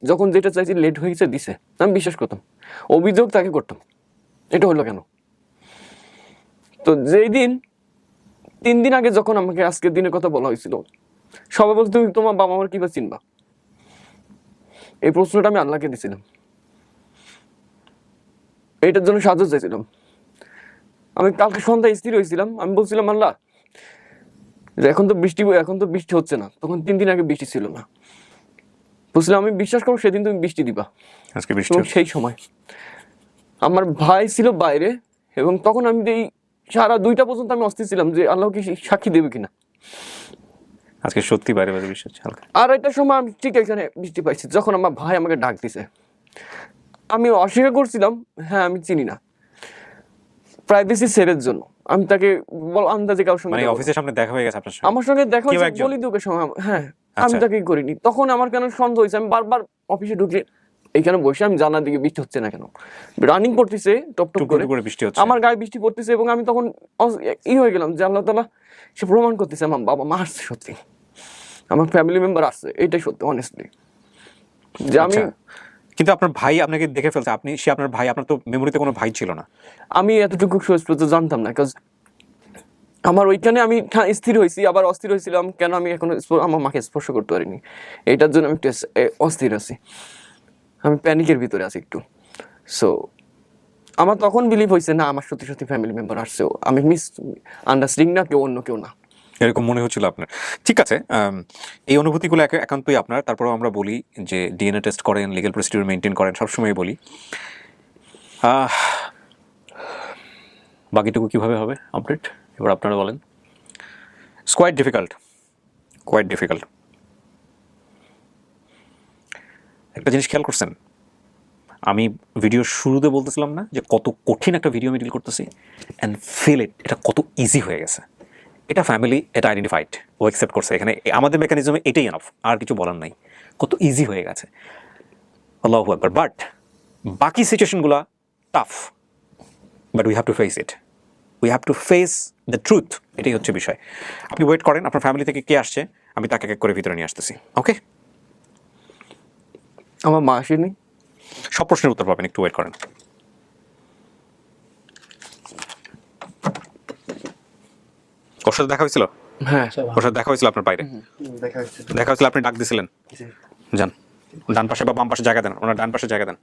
যখন যেটা চাইছি লেট হয়ে গেছে দিছে, আমি বিশ্বাস করতাম, অভিযোগ তাকে করতাম, এটা হলো কেন। তো যেই দিন 3 দিন আগে যখন আমাকে আজকের দিনের কথা বলা হয়েছিল, সবাই বলতো তুমি তোমার বাবা মার কিভাবে চিনবা, এই প্রশ্নটা আমি আল্লাহকে দিয়েছিলাম, এইটার জন্য সাহায্য চাইছিলাম। আমি কালকে সন্ধ্যায় স্থির হয়েছিলাম, আমি বলছিলাম আল্লাহ যে এখন তো বৃষ্টি হচ্ছে না, তখন 3 দিন আগে বৃষ্টি ছিল না, বুঝলাম আমি বিশ্বাস করবো সেদিন তুমি বৃষ্টি দিবা। আজকে বৃষ্টি এবং হচ্ছে। সেই সময় আমার ভাই ছিল বাইরে, এবং তখন আমি এই সারা 2টা পর্যন্ত আমি অস্থির ছিলাম যে আল্লাহকে সাক্ষী দেবে কিনা। আজকে সত্যি বাইরে বাইরে বৃষ্টি হচ্ছে হালকা। আর একটা সময় আমি ঠিক এখানে বৃষ্টি পাইছি, যখন আমার ভাই আমাকে ডাক দিছে, আমি অস্বীকার করছিলাম, হ্যাঁ আমি চিনি না, প্রাইভেসি সেভের জন্য আমি তাকে আন্দাজে কারোর সঙ্গে মানে দেখা অফিসের সামনে দেখা হয়ে গেছে আপনার সঙ্গে? আমার সঙ্গে দেখা কেউ হয়েছে একজন? বলি তোকে সময়, হ্যাঁ আমি আচ্ছা। তাকে করিনি। তখন আমার কেন সন্দেহ হয়েছে, আমি বারবার অফিসে ঢুকে এইখানে বসে আমি জানার দিকে বৃষ্টি হচ্ছে না কেন, রানিং করতেছে টপ টপ টুকটুক করে, করে বৃষ্টি হচ্ছে। আমার গায়ে বৃষ্টি পড়তেছে, এবং আমি তখন হয়ে গেলাম যে আল্লাহ তাআলা সে প্রমাণ করতেছে আমার বাবা মা আসছে সত্যি, আমার ফ্যামিলি মেম্বার আসছে, এটাই সত্যি অনেস্টলি, যে আমি আচ্ছা। কিন্তু আপনার ভাই আপনাকে দেখে ফেলছে, সে আপনার ভাই, আপনার তো মেমোরিতে কোনো ভাই ছিল না। আমি এতটুকু সুস্পষ্ট জানতাম না, কাজ আমার ওইখানে আমি স্থির হয়েছি, আবার অস্থির হয়েছিলাম কেন আমি এখনো আমার মাকে স্পর্শ করতে পারিনি, এইটার জন্য আমি একটু অস্থির আছি, আমি প্যানিকের ভিতরে আছি একটু। সো আমার তখন বিলিভ হয়েছে না আমার সত্যি সত্যি ফ্যামিলি মেম্বার আসছে, আমি মিস আন্ডারস্ট্যান্ডিং না, অন্য কেউ না, এরকম মনে হচ্ছিল আপনার। ঠিক আছে, এই অনুভূতিগুলো একান্তই আপনার। তারপরেও আমরা বলি যে ডিএনএ টেস্ট করেন, লিগ্যাল প্রসিডিউর মেনটেন করেন, সবসময় বলি। বাকিটুকু কীভাবে হবে আপডেট, এবার আপনারা বলেন। It's quite difficult. একটা জিনিস খেয়াল করছেন, আমি ভিডিওর শুরুতে বলতেছিলাম না যে কত কঠিন একটা ভিডিও আমি ডিল করতেছি, অ্যান্ড ফিল এটা কত ইজি হয়ে গেছে। এটা ফ্যামিলি, এটা আইডেন্টিফাইড, ও অ্যাকসেপ্ট করছে, এখানে আমাদের মেকানিজমে এটাই এনাফ, আর কিছু বলার নাই, কত ইজি হয়ে গেছে, আল্লাহু আকবার। বাট বাকি সিচুয়েশনগুলো tough, but we have to face the truth, এটাই হচ্ছে বিষয়। আপনি ওয়েট করেন, আপনার ফ্যামিলি থেকে কে আসছে, আমি তাকে এক এক করে ভিতরে নিয়ে আসতেছি। ওকে, আমার মা আসেনি, সব প্রশ্নের উত্তর পাবেন, একটু ওয়েট করেন। ওর সাথে দেখা হয়েছিল? হ্যাঁ ওর সাথে দেখা হয়েছিল আপনার বাইরে? দেখা হচ্ছে। দেখা হয়েছিল, আপনি ডাক দিছিলেন? যান, ডান পাশে বা বাম পাশে জায়গা দেন, ওনার ডান পাশে জায়গা দেন।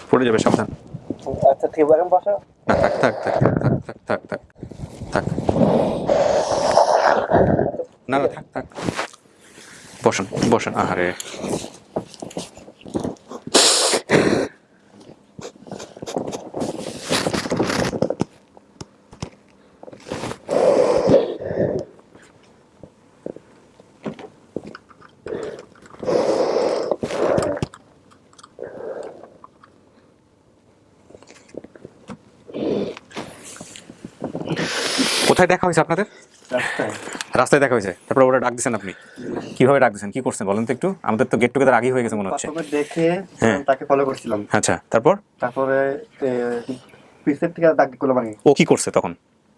পড়ে যাবে, সাবধান। আচ্ছা ঠিক আছে বসো। না, থাক। না, থাক। বসেন, আহারে। কোথায় দেখা হয়েছে আপনাদের? রাস্তায় দেখা হয়েছে, তারপরে ওরা ডাক দিচ্ছেন, আপনি কিভাবে ডাক দিচ্ছেন, কি করছেন বলেন তো একটু? আমাদের তো গেট টুগেদার আগেই হয়ে গেছে মনে হচ্ছে। প্রথমে দেখে হ্যাঁ। তাকে ফলো করছিলাম, আচ্ছা, তারপরে পিসের থেকে ডাক দিলো, মানে ও কি করছে তখন?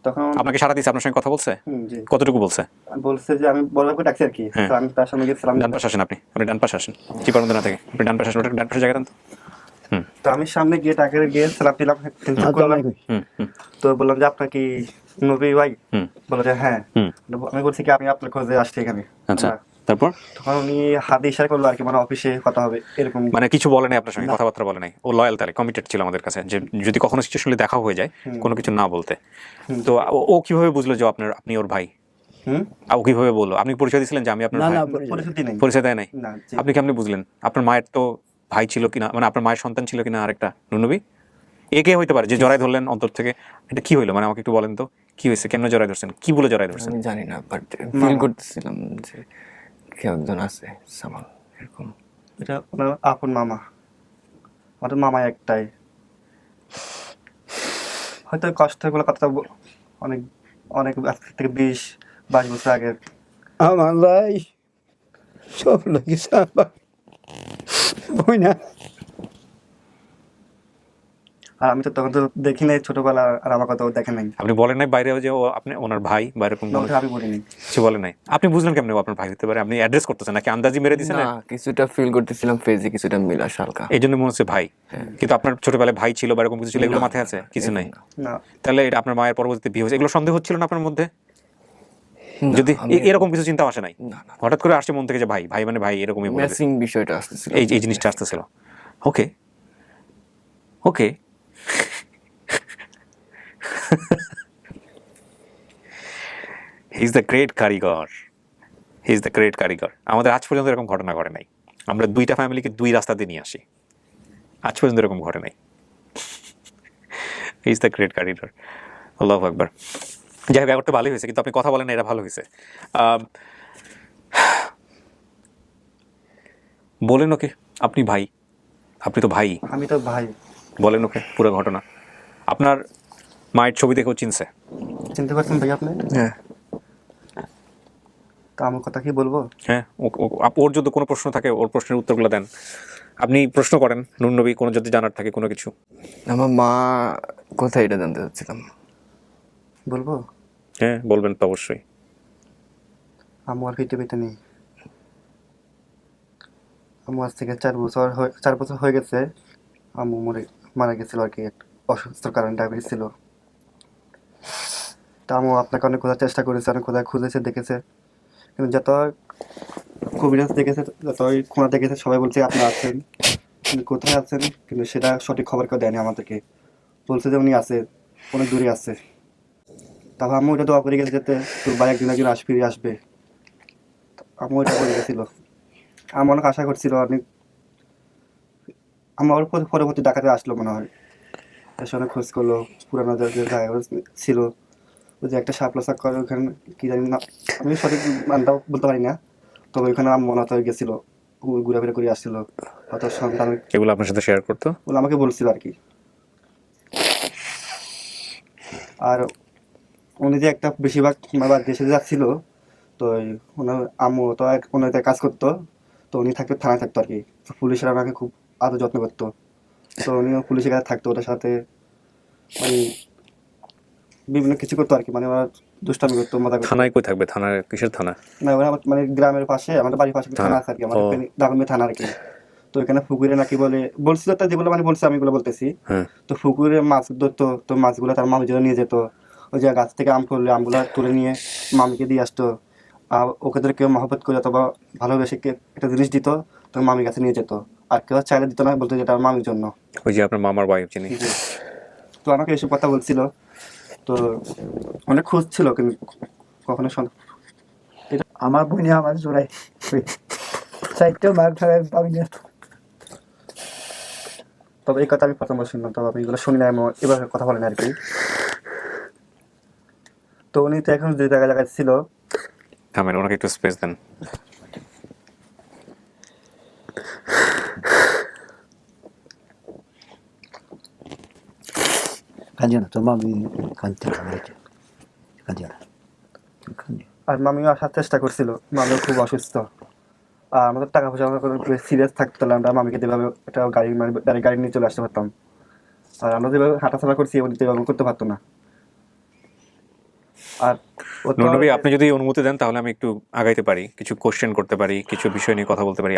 তখন আপনাকে সারা দিয়েছে, আপনার সঙ্গে কথা বলছে? জি কতটুকু বলছে? বলছে যে আমি বড় করে ডাকছি আর কি, হ্যাঁ। তো আমি তার সামনে গেছিলাম, ডান পাশে আসেন, আপনি ডান পাশে আসেন, চিপার মধ্যে না থেকে আপনি ডান পাশে আসেন, ওটা ডান পাশে জায়গা দেন তো। তো আমি সামনে গিয়ে টাকে গিয়ে সালাম দিলাম, করলাম, হুম। তো বললাম যে আপনার কি নবী ভাই হুম। বলে যে হ্যাঁ। হুম। আমি বলছি কি আমি আপনার খোঁজে আসছি এখানে। আচ্ছা, হ্যাঁ। তারপর তখন উনি হাত ইশারা করলো আর কি, মানে অফিসে কথা হবে এরকম। মানে কিছু বলে নাই আপনার সঙ্গে, না। কথাবার্তা বলে নাই? ও লয়াল, তাহলে কমিটেড ছিল আমাদের কাছে, যে যদি কখনো সিচুয়েশনে দেখা হয়ে যায় কোনো কিছু না বলতে। তো ও কিভাবে বুঝলো যে আপনি ওর ভাই? হুম। ও কিভাবে বললো? আপনি পরিচয় দিয়েছিলেন যে আমি আপনার না ভাই? না পরিস্থিতি নেই। পরিচয় দেয় নাই? না, জি। আপনি কেমনে বুঝলেন? আপনার মায়ের তো ভাই ছিল কিনা, মানে আপনার মায়ের সন্তান ছিল কিনা আরেকটা? নুনবী এ কে হইতে পারে যে জড়াই ধরলেন অন্তর থেকে? এটা কি হইলো, মানে আমাকে একটু বলেন তো, কি হয়েছে? কেমনে জড়াই ধরছেন? কি বলে জড়াই ধরছেন? আমি জানি না, বাট ফিল করতেছিলাম যে কেউ একজন আছে সামান এরকম। এটা ওনার আপন মামা, আমাদের মামা একটাই। হয়তো কষ্টের কথা অনেক অনেক আজ থেকে 20-22 বছর আগের। আমার ভাই সব লেগেছে আমার বই না। আর আমি তো তখন তো দেখি নাই ছোটবেলা, আর আমার কথাও দেখে নাই। আপনি বলেন নাই বাইরে যে ও আপনি ওনার ভাই বা এরকম কোনো আমি বলিনি। কিছু বলেন নাই? আপনি বুঝলেন কেমনে ও আপনার ভাই হতে পারে? আপনি অ্যাড্রেস করতেছেন নাকি আন্দাজি মেরে দিছেন? না, কিছুটা ফিল করতেছিলাম ফেজে, কিছুটা মিলা হালকা। এই জন্য মনে হচ্ছে ভাই। কিন্তু আপনার ছোটবেলায় ভাই ছিল বা এরকম কিছু ছিল, এগুলো না, মাথায় আছে? কিছু নাই? না, তাহলে এটা আপনার মায়ের পরবর্তীতে বিয়ে হয়েছে, এগুলো সন্দেহ হচ্ছিল না আপনার মধ্যে? না, যদি আমি- এরকম কিছু চিন্তা আসে নাই? না, না। হঠাৎ করে আসছে মন থেকে যে ভাই ভাই মানে ভাই, এরকমই বলবে, ম্যাচিং বিষয়টা আসতেছিল। এই জিনিসটা আসতেছিল। ওকে ওকে হি ইজ দ্য গ্রেট কারিগর, হি ইজ দ্য গ্রেট কারিগর। আমাদের আজ পর্যন্ত এরকম ঘটনা ঘটে নাই। আমরা দুইটা ফ্যামিলিকে দুই রাস্তা দিয়ে নিয়ে আসি, আজ পর্যন্ত এরকম ঘটে নাই। হি ইজ দ্য গ্রেট কারিগর। আল্লাহু আকবার। যাই হোক, ব্যাপারটা ভালোই হয়েছে, কিন্তু আপনি কথা বলেন না, এটা ভালো হয়েছে। বলেন ওকে আপনি ভাই, আপনি তো ভাই, আমি তো ভাই। বলেন ওকে পুরো ঘটনা। আপনার মায়ের ছবি দেখেও চিনছে? চিনতে পারছেন ভাই আপনি? হ্যাঁ, তো আমার কথা কি বলবো? হ্যাঁ, ওর যদি কোনো প্রশ্ন থাকে ওর প্রশ্নের উত্তরগুলো দেন। আপনি প্রশ্ন করেন নুননবী, কোনো যদি জানার থাকে কোনো কিছু। আমার মা কোথায় এটা জানতে চাচ্ছিলাম। বলবো? হ্যাঁ বলবেন তো অবশ্যই। আম্মু আর পৃথিবীতে নেই। আম্মু আজ থেকে 4 বছর হয়ে গেছে। আম্মু মারা গেছিল আর কি, অসুস্থর কারণে, ডায়াবেটিস ছিল। তা আম্মু আপনাকে অনেক খোঁজার চেষ্টা করেছে, অনেক খোঁজা খুঁজেছে, দেখেছে, কিন্তু যত কবিরাজ দেখেছে, যতই খোঁড়া দেখেছে, সবাই বলছে আপনি আছেন, কিন্তু কোথায় আছেন কিন্তু সেটা সঠিক খবর কেউ দেয়নি আমাদেরকে। বলছে যে উনি আছে, অনেক দূরে আছে। তারপর আম্মু ওইটা দোয়া করে গেছে যাতে তোর ভাই একদিন একদিন ফিরে আসবে। আম্মু ওইটা করে গেছিল। আমার অনেক আশা করছিল, অনেক আমার পরবর্তী ডাকাতে আসলো মনে হয়, এসে অনেক খোঁজ করলো পুরানো যে জায়গাগুলো ছিল, ওই যে একটা শাপলা চাক করে ওখানে, কি জানি না, আমি সঠিক নামটাও বলতে পারি না, তবে ওইখানে আমার মনে হতো গেছিল, ঘোরাফেরা করে আসছিল, হয়তো সন্তান এগুলো আপনার সাথে শেয়ার করতো? বলে আমাকে বলছিল আর কি। আর উনি যে একটা বেশিরভাগ আবার দেশে যাচ্ছিল, তো ওনার আম্মু তো ওনার কাজ করতো, তো উনি থাকতো থানায় থাকতো আর কি, তো পুলিশেরা ওনাকে খুব আদর যত্ন করতো, তো উনিও পুলিশের কাছে থাকতো, ওটার সাথে মানে বিভিন্ন কিছু করতো আর কি, মানে ওরা দুষ্টামি করতো, মজা করতো। থানায় কই থাকবে? থানায় কিসের থানা? না ওরা মানে গ্রামের পাশে, আমাদের বাড়ির পাশে থানা আছে আর কি, আমাদের দাগনবাড়ি থানা আর কি। তো এখানে পুকুরে নাকি বলছিল, তা যেগুলো মানে বলছে আমি এগুলো বলতেছি। হ্যাঁ। তো পুকুরে মাছ ধরতো, তো মাছগুলো তার মামির জন্য নিয়ে যেত, ওই যে গাছ থেকে আম করলে আমগুলো তুলে নিয়ে মামিকে দিয়ে আসতো, আর ওকে মহব্বত করে অথবা ভালোবেসে একটা জিনিস দিত, তো মামির কাছে নিয়ে যেত, আর কেউ চাইলে দিত না, বলতো যেটা আমার মামির জন্য। ওই যে আপনার মামার ওয়াইফ যিনি? তো আমাকে এসব কথা বলছিল, তো অনেক খোঁজ ছিল, কিন্তু কখনো আমার বোনে আমার জোড়াই চারটে মার ছাড়া পাবি না। তবে এই কথা আমি প্রথম শুনলাম, তবে আমি এগুলো শুনি না, এবার কথা বলেন আর কি। তো উনি তো এখন যে জায়গায় ছিল, থামেন, ওনাকে একটু স্পেস দেন। কাঁদিও না, তোর মামি কাঁদতে কাঁদিও না। আর মামিও আসার চেষ্টা করছিল, মামিও খুব অসুস্থ, আর আমাদের টাকা পয়সা সিরিয়াস থাকতো, তাহলে আমরা মামিকে যেভাবে একটা গাড়ি নিয়ে চলে আসতে পারতাম, আর আমরা যেভাবে হাঁটাচলা করছি উনি যেভাবে করতে পারতো না। আর নুননবী, আপনি যদি অনুমতি দেন তাহলে আমি একটু আগাইতে পারি, কিছু কোশ্চেন করতে পারি, কিছু বিষয় নিয়ে কথা বলতে পারি।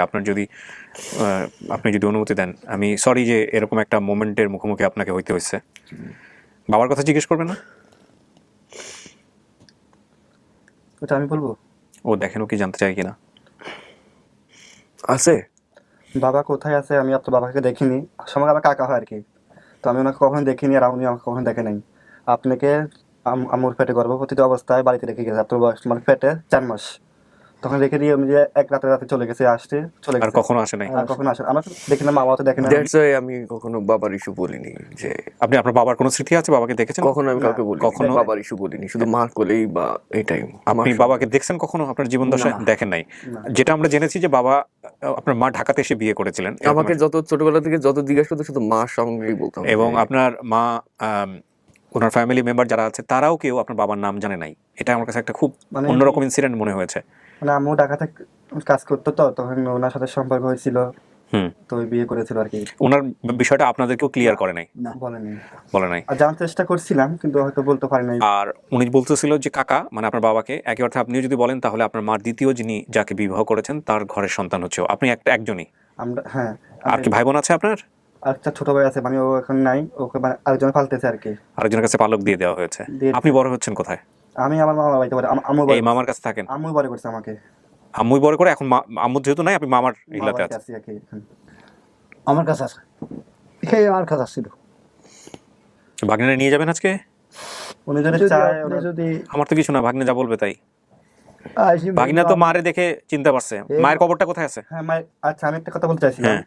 আপনি যদি অনুমতি দেন, আমি সরি যে এরকম একটা মোমেন্টের মুখোমুখি আপনাকে হইতে হয়েছে। বাবার কথা জিজ্ঞেস করবেন না? ওটা আমি বলবো? ও দেখেন, ও কি জানতে চাই কিনা। আছে বাবা কোথায় আছে আমি আপনার বাবাকে দেখিনি, সময় আমার কাকা হয় আর কি, তো আমি ওনাকে কখনো দেখিনি আর উনি আমাকে কখনো দেখে নাই। আপনাকে আমার পেটে গর্ভবতী অবস্থায় বাড়িতে রেখে গেছে, আপনার বয়স মানে পেটে 4 মাস, তখন রেখে দিয়ে আমি যে এক রাতে চলে গেছে, আসতে চলে আর গেছে, কখনো আসে নাই? আর কখনো আসে আমার দেখি না, মামাও তো দেখে না। দ্যাটস ওয়াই আমি কখনো বাবার ইস্যু বলিনি, যে আপনি আপনার বাবার কোনো স্মৃতি আছে, বাবাকে দেখেছেন? কখনো আমি কাউকে বলি কখনো? বাবার ইস্যু বলিনি, শুধু মার কোলেই বা এটাই। আপনি বাবাকে দেখছেন কখনো আপনার জীবন দশায়? দেখেন নাই। যেটা আমরা জেনেছি যে বাবা, আপনার মা ঢাকাতে এসে বিয়ে করেছিলেন, আমাকে যত ছোটবেলা থেকে যত জিজ্ঞাসা করতো শুধু মার সঙ্গেই বলতাম। এবং আপনার মা, ওনার ফ্যামিলি মেম্বার যারা আছে তারাও কেউ আপনার বাবার নাম জানে নাই। এটা আমার কাছে একটা খুব মানে- অন্যরকম ইনসিডেন্ট মনে হয়েছে। মানে আম্মু ঢাকাতে কাজ করতো, তো তখন ওনার সাথে সম্পর্ক হয়েছিল, হুম। তো ওই বিয়ে করেছিল আর কি। ওনার বিষয়টা আপনাদেরকেও ক্লিয়ার করে নাই? বলেনি, বলে নাই। আর জানার চেষ্টা করছিলাম কিন্তু হয়তো বলতে পারি নাই। আর উনি বলতেছিল যে কাকা, মানে আপনার বাবাকে, একই অর্থে আপনিও যদি বলেন তাহলে আপনার মার দ্বিতীয় যিনি যাকে বিবাহ করেছেন তার ঘরের সন্তান হচ্ছে আপনি একজনই। আমরা, হ্যাঁ। আর কি ভাই বোন আছে আপনার? আরেকটা ছোট ভাই আছে, মানে ও এখন নাই, ওকে মানে আরেকজন পালতেছে আর কি। আরেকজনের কাছে পালক দিয়ে দেওয়া হয়েছে। দিয়ে- আপনি বড় হচ্ছেন কোথায়? আমি আমার মামা বাড়িতে পারি, আম্মু এই মামার কাছে থাকেন? আম্মু বড় করছে আমাকে, আম্মুই বড় করে, এখন আম্মু যেহেতু নাই আপনি মামার ইলাতে আছেন। আছি আর কি এখন। আমার কাছে আছে, এই আমার কাছে ছিল। ভাগ্নে নিয়ে যাবেন আজকে? উনি যদি যদি চায়, আপনি যদি আমার তো কিছু না, ভাগ্নে যা বলবে তাই। আইসি ভাগিনা তো মারে দেখে চিনতে পারছে। মায়ের কবরটা কোথায় আছে? হ্যাঁ মাই, আচ্ছা আমি একটা কথা বলতে চাইছিলাম, হ্যাঁ।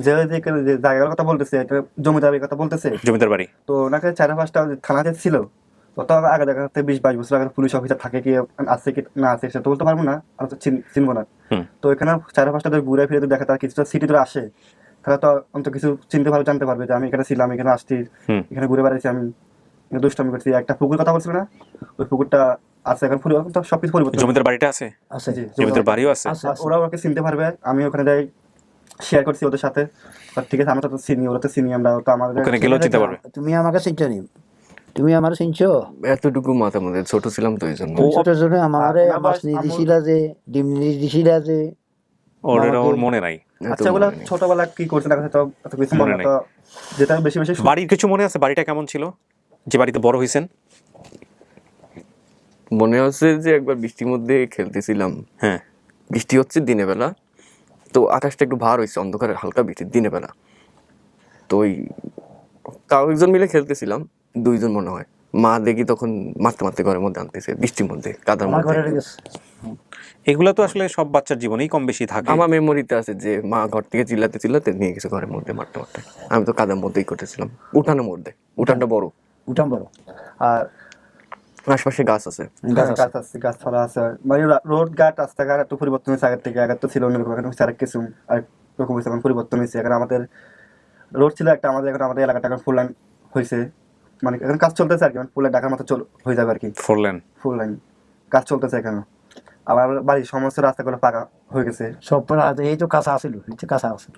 যে যে জায়গার কথা বলতেছে, এটা জমিদারের কথা বলতেছে, জমিদার বাড়ি। তো ওনাকে 4-5টা থানাতে ছিল, তো আগে দেখা যাচ্ছে 20-22 বছর আগে পুলিশ অফিসার থাকে কি আছে কি না আছে সেটা তো বলতে পারবো না, আমি তো চিনবো না। হুম। তো এখানে 4-5টা ধরে ঘুরে ফিরে দেখা, তার কিছুটা সিটি ধরে আসে, তাহলে তো অন্তত কিছু চিনতে পারবে, জানতে পারবে যে আমি এখানে ছিলাম, এখানে আসছি, হুম। এখানে ঘুরে বেড়াইছি, আমি এখানে দুষ্টামি করছি। একটা পুকুর কথা বলছিল না, ওই পুকুরটা আছে এখন, পুরো তো সবকিছু পরিবর্তন। জমিদার বাড়িটা আছে? আছে, জি, জমিদার বাড়িও আছে? আর ওরা ওকে চিনতে পারবে, আমি ওখানে যাই শেয়ার করছি ওদের সাথে, আর ঠিক আছে আমরা তো চিনি, ওরা তো চিনি, আমরা তো আমাদের ওখানে গেলেও চিনতে পারবে। তুমি আমাকে চিনছো নি, তুমি আমার চিনছো? এতটুকু মাথা মধ্যে ছোট ছিলাম তো এই জন্য। ছোট ছোট আমারে মাছ নিয়ে দিছিল যে, ডিম নিয়ে দিছিল যে, ওর মনে নাই। আচ্ছা ওগুলো ছোটবেলা কি করছে না তো এত কিছু মনে মনে নেই, নাই। তো যেটা বেশি বেশি বাড়ির কিছু মনে আছে? বাড়িটা কেমন ছিল যে বাড়িতে বড় হয়েছেন? মনে হচ্ছে যে একবার বৃষ্টির মধ্যে খেলতেছিলাম, হ্যাঁ। বৃষ্টি হচ্ছে দিনের বেলা, তো আকাশটা একটু ভার হয়েছে, অন্ধকারে হালকা বৃষ্টি দিনের বেলা, তো ওই তাও একজন মিলে খেলতেছিলাম, 2জন মনে হয়, মা দেখি তখন মারতে মারতে ঘরের মধ্যে আনতেছে, বৃষ্টির মধ্যে কাদার আমার ঘরে মধ্যে। রেখেছে। এগুলো তো আসলে সব বাচ্চার জীবনেই কম বেশি থাকে। আমার মেমোরিতে আছে যে মা ঘর থেকে চিল্লাতে চিল্লাতে নিয়ে গেছে ঘরের মধ্যে মারতে মারতে, আমি তো কাদার মধ্যেই করতেছিলাম, উঠানের মধ্যে, উঠানটা বড়, উঠাম বড়, আর আশপাশে গাছ আছে। গাছ আছে, গাছপালা আছে, মানে রোড ঘাট রাস্তাঘাট একটু পরিবর্তন হয়েছে আগের থেকে, আগে তো ছিল অন্যরকম, এখন হচ্ছে আরেক কিছু আরেক রকম হয়েছে, এখন পরিবর্তন হয়েছে। এখন আমাদের রোড ছিল একটা, আমাদের এখন আমাদের এলাকাটা এখন ফুল লাইন হয়েছে, মানে এখন কাজ চলতেছে আর কি, ফুল লাইন ঢাকার মতো হয়ে যাবে আর কি, 4 লেন। ফুল লাইন কাজ চলতেছে এখানে। আবার বাড়ির সমস্ত রাস্তাগুলো পাকা হয়ে গেছে, সব এই তো কাঁচা আছিল, এই তো কাঁচা আছিল।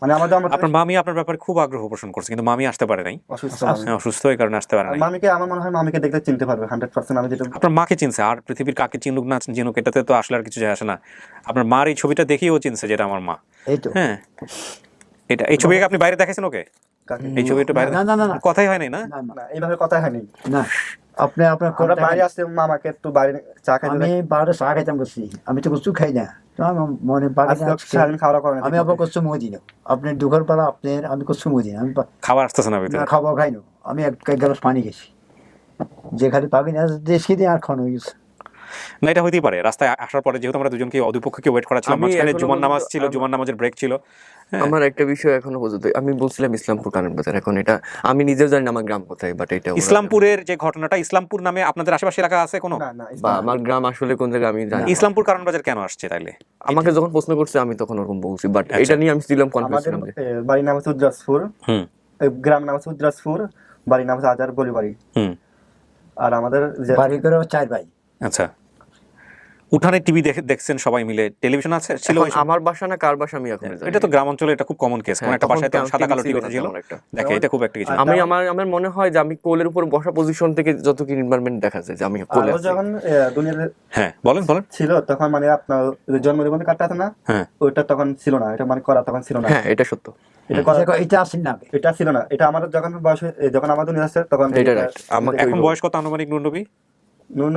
মানে আমাদের আপনার মামি আপনার ব্যাপারে খুব আগ্রহ পোষণ করছে, কিন্তু মামি আসতে পারে নাই। অসুস্থ হ্যাঁ, অসুস্থ, এই কারণে আসতে পারে নাই। মামিকে আমার মনে হয় মামিকে দেখতে চিনতে পারবে 100%, আমি যেটা আপনার মাকে চিনছে, আর পৃথিবীর কাকে চিনুক না চিনুক এটাতে তো আসলে আর কিছু যায় আসে না। আপনার মার এই ছবিটা দেখেই ও চিনছে যেটা আমার মা। এই তো হ্যাঁ, এই ছবি আপনি বাইরে দেখেছেন ওকে? কাকে এই ছবিটা বাইরে না, না, না, না। কথাই হয় নাই না? না, না, না, এইভাবে কথা হয়নি। না, আপনি আপনার আমরা কোনটা বাইরে আসতে মামাকে একটু বাইরে চা খাইতে আমি বাইরে চা খাইতাম করছি, আমি তো কিছু খাই না, তো আমার মনে বাড়ি না আজকে। সারাদিন খাওয়া করে না, আমি আবার করছো মদিন, আপনি দুঘর পালা আপনার, আমি করছো মদিন, আমি খাবার আসতেছে না ভিতরে? না খাবার খাই না, আমি এক গ্লাস পানি গেছি, যে খালি পাবি না দেশকে দিয়ে আর খাওয়ানো হয়ে গেছে। না, এটা হইতেই পারে। রাস্তায় আসার পরে যেহেতু আমরা দুজনকে অধিপক্ষকে ওয়েট করা ছিল, আমি মাঝখানে এখনো জুমার নামাজ পর্যন্ত ছিল, জুমার নামাজের ব্রেক ছিল। হ্যাঁ। আমার একটা বিষয় এখনো পর্যন্ত, আমি বলছিলাম ইসলামপুর কারণ বাজার, এখন এটা আমি নিজেও জানি না আমার গ্রাম কোথায়, বাট এটা ইসলামপুরের যে ঘটনাটা, ইসলামপুর নামে আপনাদের আশেপাশে এলাকা আছে কোনো? না না বা আমার গ্রাম আসলে কোন জায়গায় আমি জানি না। ইসলামপুর কারণ বাজার কেন আসছে তাইলে? আমাকে যখন প্রশ্ন করছে আমি তখন ওরকম বলছি, বাট আচ্ছা। এটা নিয়ে আমি ছিলাম আমাদের কনফিউশন যে বাড়ির নাম হচ্ছে উদ্রাসপুর, হুম গ্রাম নাম হচ্ছে উদ্রাসপুর, বাড়ির নাম হচ্ছে আজার গলি বাড়ি। হুম। আর আমাদের যে বাড়ি করে 4 ভাই, আচ্ছা, উঠানে টিভি দেখছেন সবাই মিলে, টেলিভিশন আছে ছিল? এখন ওই সময়? আমার বাসা না কার বাসা আমি এখন জানি এটা তো গ্রাম অঞ্চলে এটা খুব কমন কেস, কোন হ্যাঁ, একটা তখন বাসায় তো সাদা কালো টিভি না ছিল। তেমন একটা। দেখে এটা খুব একটা কিছু না। আমি আমার মনে হয় যে আমি কোলের উপর বসা পজিশন থেকে যত কি এনভায়রনমেন্ট দেখা যায় যে আমি কোলে আরো আছি। যখন দুনিয়াতে হ্যাঁ, বলেন। ছিল তখন মানে আপনার জন্মদিবন কার্ডটা আছে না, হ্যাঁ। ওইটা তখন ছিল না, এটা মানে করা তখন ছিল না, হ্যাঁ এটা সত্য, এটা করা এটা আসেন না, এটা ছিল না, এটা আমাদের যখন বয়স যখন আমাদের দুনিয়া আসছে তখন এটা রাইট। আমাকে এখন বয়স কত আনুমানিক নুরনবী?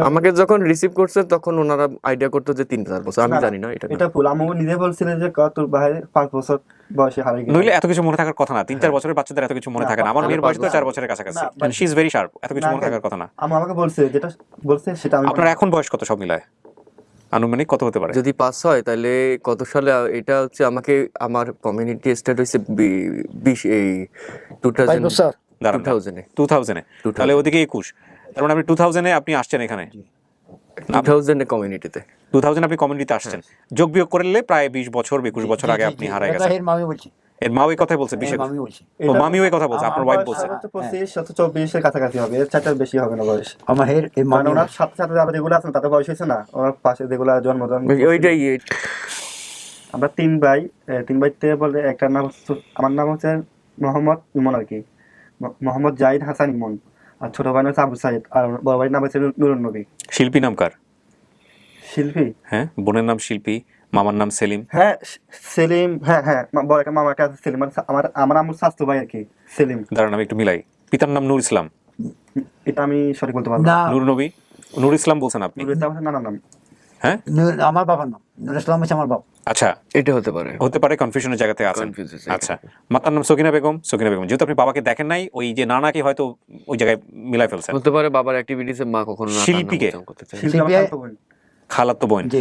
আমাকে যখন রিসিভ করছে তখন ওনারা আইডিয়া করতো যে 3-4 বছর, আমি জানি না এটা। এটা ভুল, আমি নিজে বলছিলেন যে তোর ভাই 5 বছর বয়সে হারিয়ে গেছে। নইলে এত কিছু মনে থাকার কথা না, 3-4 বছরের বাচ্চাদের এত কিছু মনে থাকে না। আমার মেয়ের বয়স তো 4 বছরের কাছাকাছি, শি ইজ ভেরি শার্প, এত কিছু মনে থাকার কথা না। আমাকে বলছে যেটা বলছে সেটা আমি। আপনার এখন বয়স কত সব মিলায়, আনুমানিক কত হতে পারে? যদি 5 হয় তাহলে কত সালে, এটা হচ্ছে আমাকে আমার কমিউনিটি স্টার্ট হয়েছে 2000 এ, তাহলে ওদিকে 21, তার মানে আপনি 2000 এ আপনি আসছেন এখানে, 2000 এ কমিউনিটিতে 2000 আপনি কমিউনিটিতে আসছেন, যোগ বিয়োগ করলে প্রায় 20 বছর 21 বছর আগে আপনি হারায় গেছেন। মামি বলছি, এর মা ওই কথাই বলছে, বিশেষ মামি বলছি, ও মামিও এই কথা বলছে, আপনার ওয়াইফ বলছে। 25-24 এর কাছাকাছি হবে, এর চারটার বেশি হবে না বয়স। আমার হের এই মানে ওনার সাথে সাথে যারা যেগুলো আছেন তাদের বয়স হয়েছে না, ওনার পাশে যেগুলো জন্মজন। ওইটাই। আমরা 3 ভাই, 3 ভাইতে বলে একটা নাম আমার নাম হচ্ছে মোহাম্মদ ইমন আর কি, মোহাম্মদ জাহিদ হাসান ইমন, আর ছোট ভাই হচ্ছে আবু সাইদ, আর বড় ভাইয়ের নাম হচ্ছে নুরুন নবী। শিল্পী নাম কার? শিল্পী? হ্যাঁ, বোনের নাম শিল্পী, মামার নাম সেলিম। হ্যাঁ সেলিম, হ্যাঁ বড় একটা মামার কাছে সেলিম, আমার আমার স্বাস্থ্য ভাই আর কি সেলিম। দাঁড়ান আমি একটু মিলাই, পিতার নাম নূর ইসলাম। এটা আমি সঠিক বলতে পারবো না, নূর নবী, নূর ইসলাম বলছেন আপনি? নুরুল ইসলাম নানার নাম। হ্যাঁ, আমার বাবার নাম নুরুল ইসলাম হচ্ছে আমার বাবা। আচ্ছা, এটা হতে পারে, হতে পারে কনফিউশনের জায়গাতে আছেন। আচ্ছা, মাতার নাম সকিনা বেগম, সকিনা বেগম। যেহেতু আপনি বাবাকে দেখেন নাই, ওই যে নানাকে হয়তো ওই জায়গায় মিলাই ফেলছেন। হতে পারে বাবার অ্যাক্টিভিটিসে মা কখনো না শিল্পীকে? শিল্পী আমার খালাতো বোন। খালাতো বোন, জি।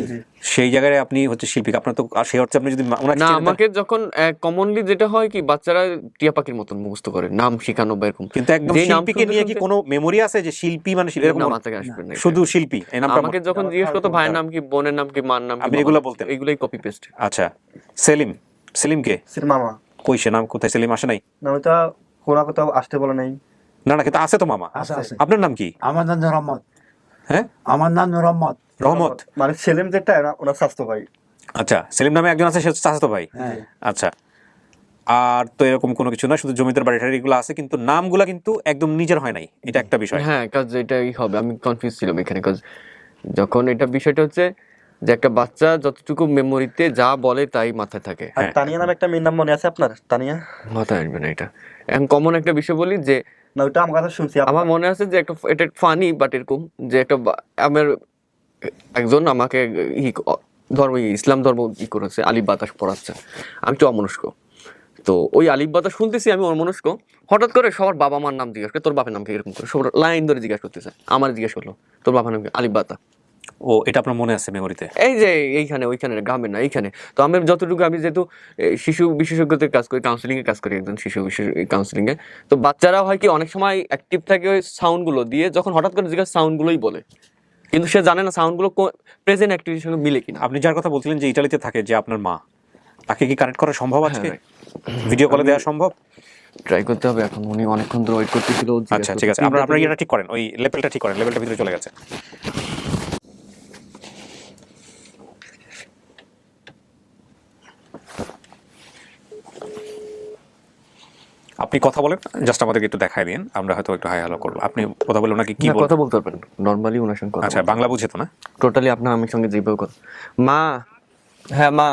সেই জায়গায় আপনি হচ্ছে শিল্পী, আপনার তো আর সেই অর্থে আপনি যদি ওনাকে না, চিনতেন- আমাকে যখন কমনলি যেটা হয় কি, বাচ্চারা টিয়া পাখির মতন মুখস্থ করে নাম শিখানো বা এরকম, কিন্তু একদম যেই নাম শিল্পীকে শুনতে নিয়ে কি শুনতে- কোনো মেমোরি আছে যে শিল্পী মানে এরকম না, মাথায় আসবে না এটা। শুধু শিল্পী এই নামটা? আমাকে যখন জিজ্ঞেস করতো ভাইয়ের নাম কি, বোনের নাম কি, মার নাম কি, আপনি বাবার এগুলো নাম কি, বলতেন? এগুলোই কপি পেস্ট। আচ্ছা, সেলিম, সেলিমকে সেলিম মামা। কই সে নাম কোথায়? সেলিম আসে নাই? না ওইটা কোনা কোথাও আসতে বলে নাই। না না, কিন্তু আছে তো মামা। আছে, আছে। আপনার নাম কি? আমার নাম নূর আহমদ। হ্যাঁ, আমার নাম নূর আহমদ। রহমত। মানে সেলিম যেটা ওনার স্বাস্থ্য ভাই। আচ্ছা, সেলিম নামে একজন আছে, সে হচ্ছে চাচাতো ভাই। হ্যাঁ। আচ্ছা, আর তো এরকম কোনো কিছু না, শুধু জমিদার বাড়ি টাড়ি এগুলো আছে, কিন্তু নামগুলা কিন্তু একদম নিজের হয় নাই, এটা একটা বিষয়। হ্যাঁ, কাজ এটাই হবে, আমি কনফিউজ ছিলাম এখানে। কাজ যখন এটা বিষয়টা হচ্ছে যে একটা বাচ্চা যতটুকু মেমোরিতে যা বলে তাই মাথায় থাকে। আর তানিয়া নামে একটা মেয়ের নাম মনে আছে আপনার? তানিয়া? মাথায় আসবে না এটা। এখন কমন একটা বিষয় বলি যে না ওইটা আমার কথা শুনছি। আমার মনে আছে যে একটা, এটা ফানি বাট এরকম যে একটা আমার একজন আমাকে ধর্ম ইসলাম ধর্ম করেছে, আলিফ বাতাস পড়াচ্ছে, আমি তো অমনস্ক। তো ওই আলিফ বাতাস শুনতেছি, আমি অমনস্ক, হঠাৎ করে সবার বাবা মার নাম জিজ্ঞাসা করে, তোর বাপের নাম কি, এরকম করে সবার লাইন ধরে জিজ্ঞাসা করতেছে। আমার জিজ্ঞাসা করলো তোর বাবার নাম কি, আলিফ বাতা। ও, এটা আপনার মনে আছে মেমোরিতে? এই যে এইখানে, ওইখানে, গ্রামের না এইখানে। তো আমি যতটুকু, আমি যেহেতু শিশু বিশেষজ্ঞদের কাজ করি, কাউন্সিলিং এর কাজ করি, একজন শিশু কাউন্সিলিং এ, তো বাচ্চারা হয় কি অনেক সময় অ্যাক্টিভ থাকে ওই সাউন্ড গুলো দিয়ে, যখন হঠাৎ করে জিজ্ঞাসা সাউন্ড গুলোই বলে, কিন্তু সে জানে না সাউন্ড গুলো প্রেজেন্ট অ্যাক্টিভিটির সঙ্গে মিলে কিনা। আপনি যার কথা বলছিলেন যে ইটালিতে থাকে, যে আপনার মা, তাকে কি কানেক্ট করা সম্ভব আজকে? ভিডিও কলে দেওয়া সম্ভব? ট্রাই করতে হবে, এখন উনি অনেকক্ষণ ধরে ওয়েট করতেছিল। আচ্ছা ঠিক আছে, আপনার ইয়েটা ঠিক করেন, ওই লেভেলটা ঠিক করেন, লেভেলটা ভিতরে চলে গেছে। আপনি কথা বলেন, জাস্ট আমাদেরকে একটু দেখাই দিন, আমরা হয়তো একটু হাই হ্যালো করবো। আপনি কথা বলে ওনাকে কি কথা বলবেন? বলতে পারবেন নর্মালি ওনার সঙ্গে কথা। আচ্ছা, বাংলা বুঝে তো না? টোটালি আপনার আমার সঙ্গে যেভাবে কথা। মা, হ্যাঁ মা,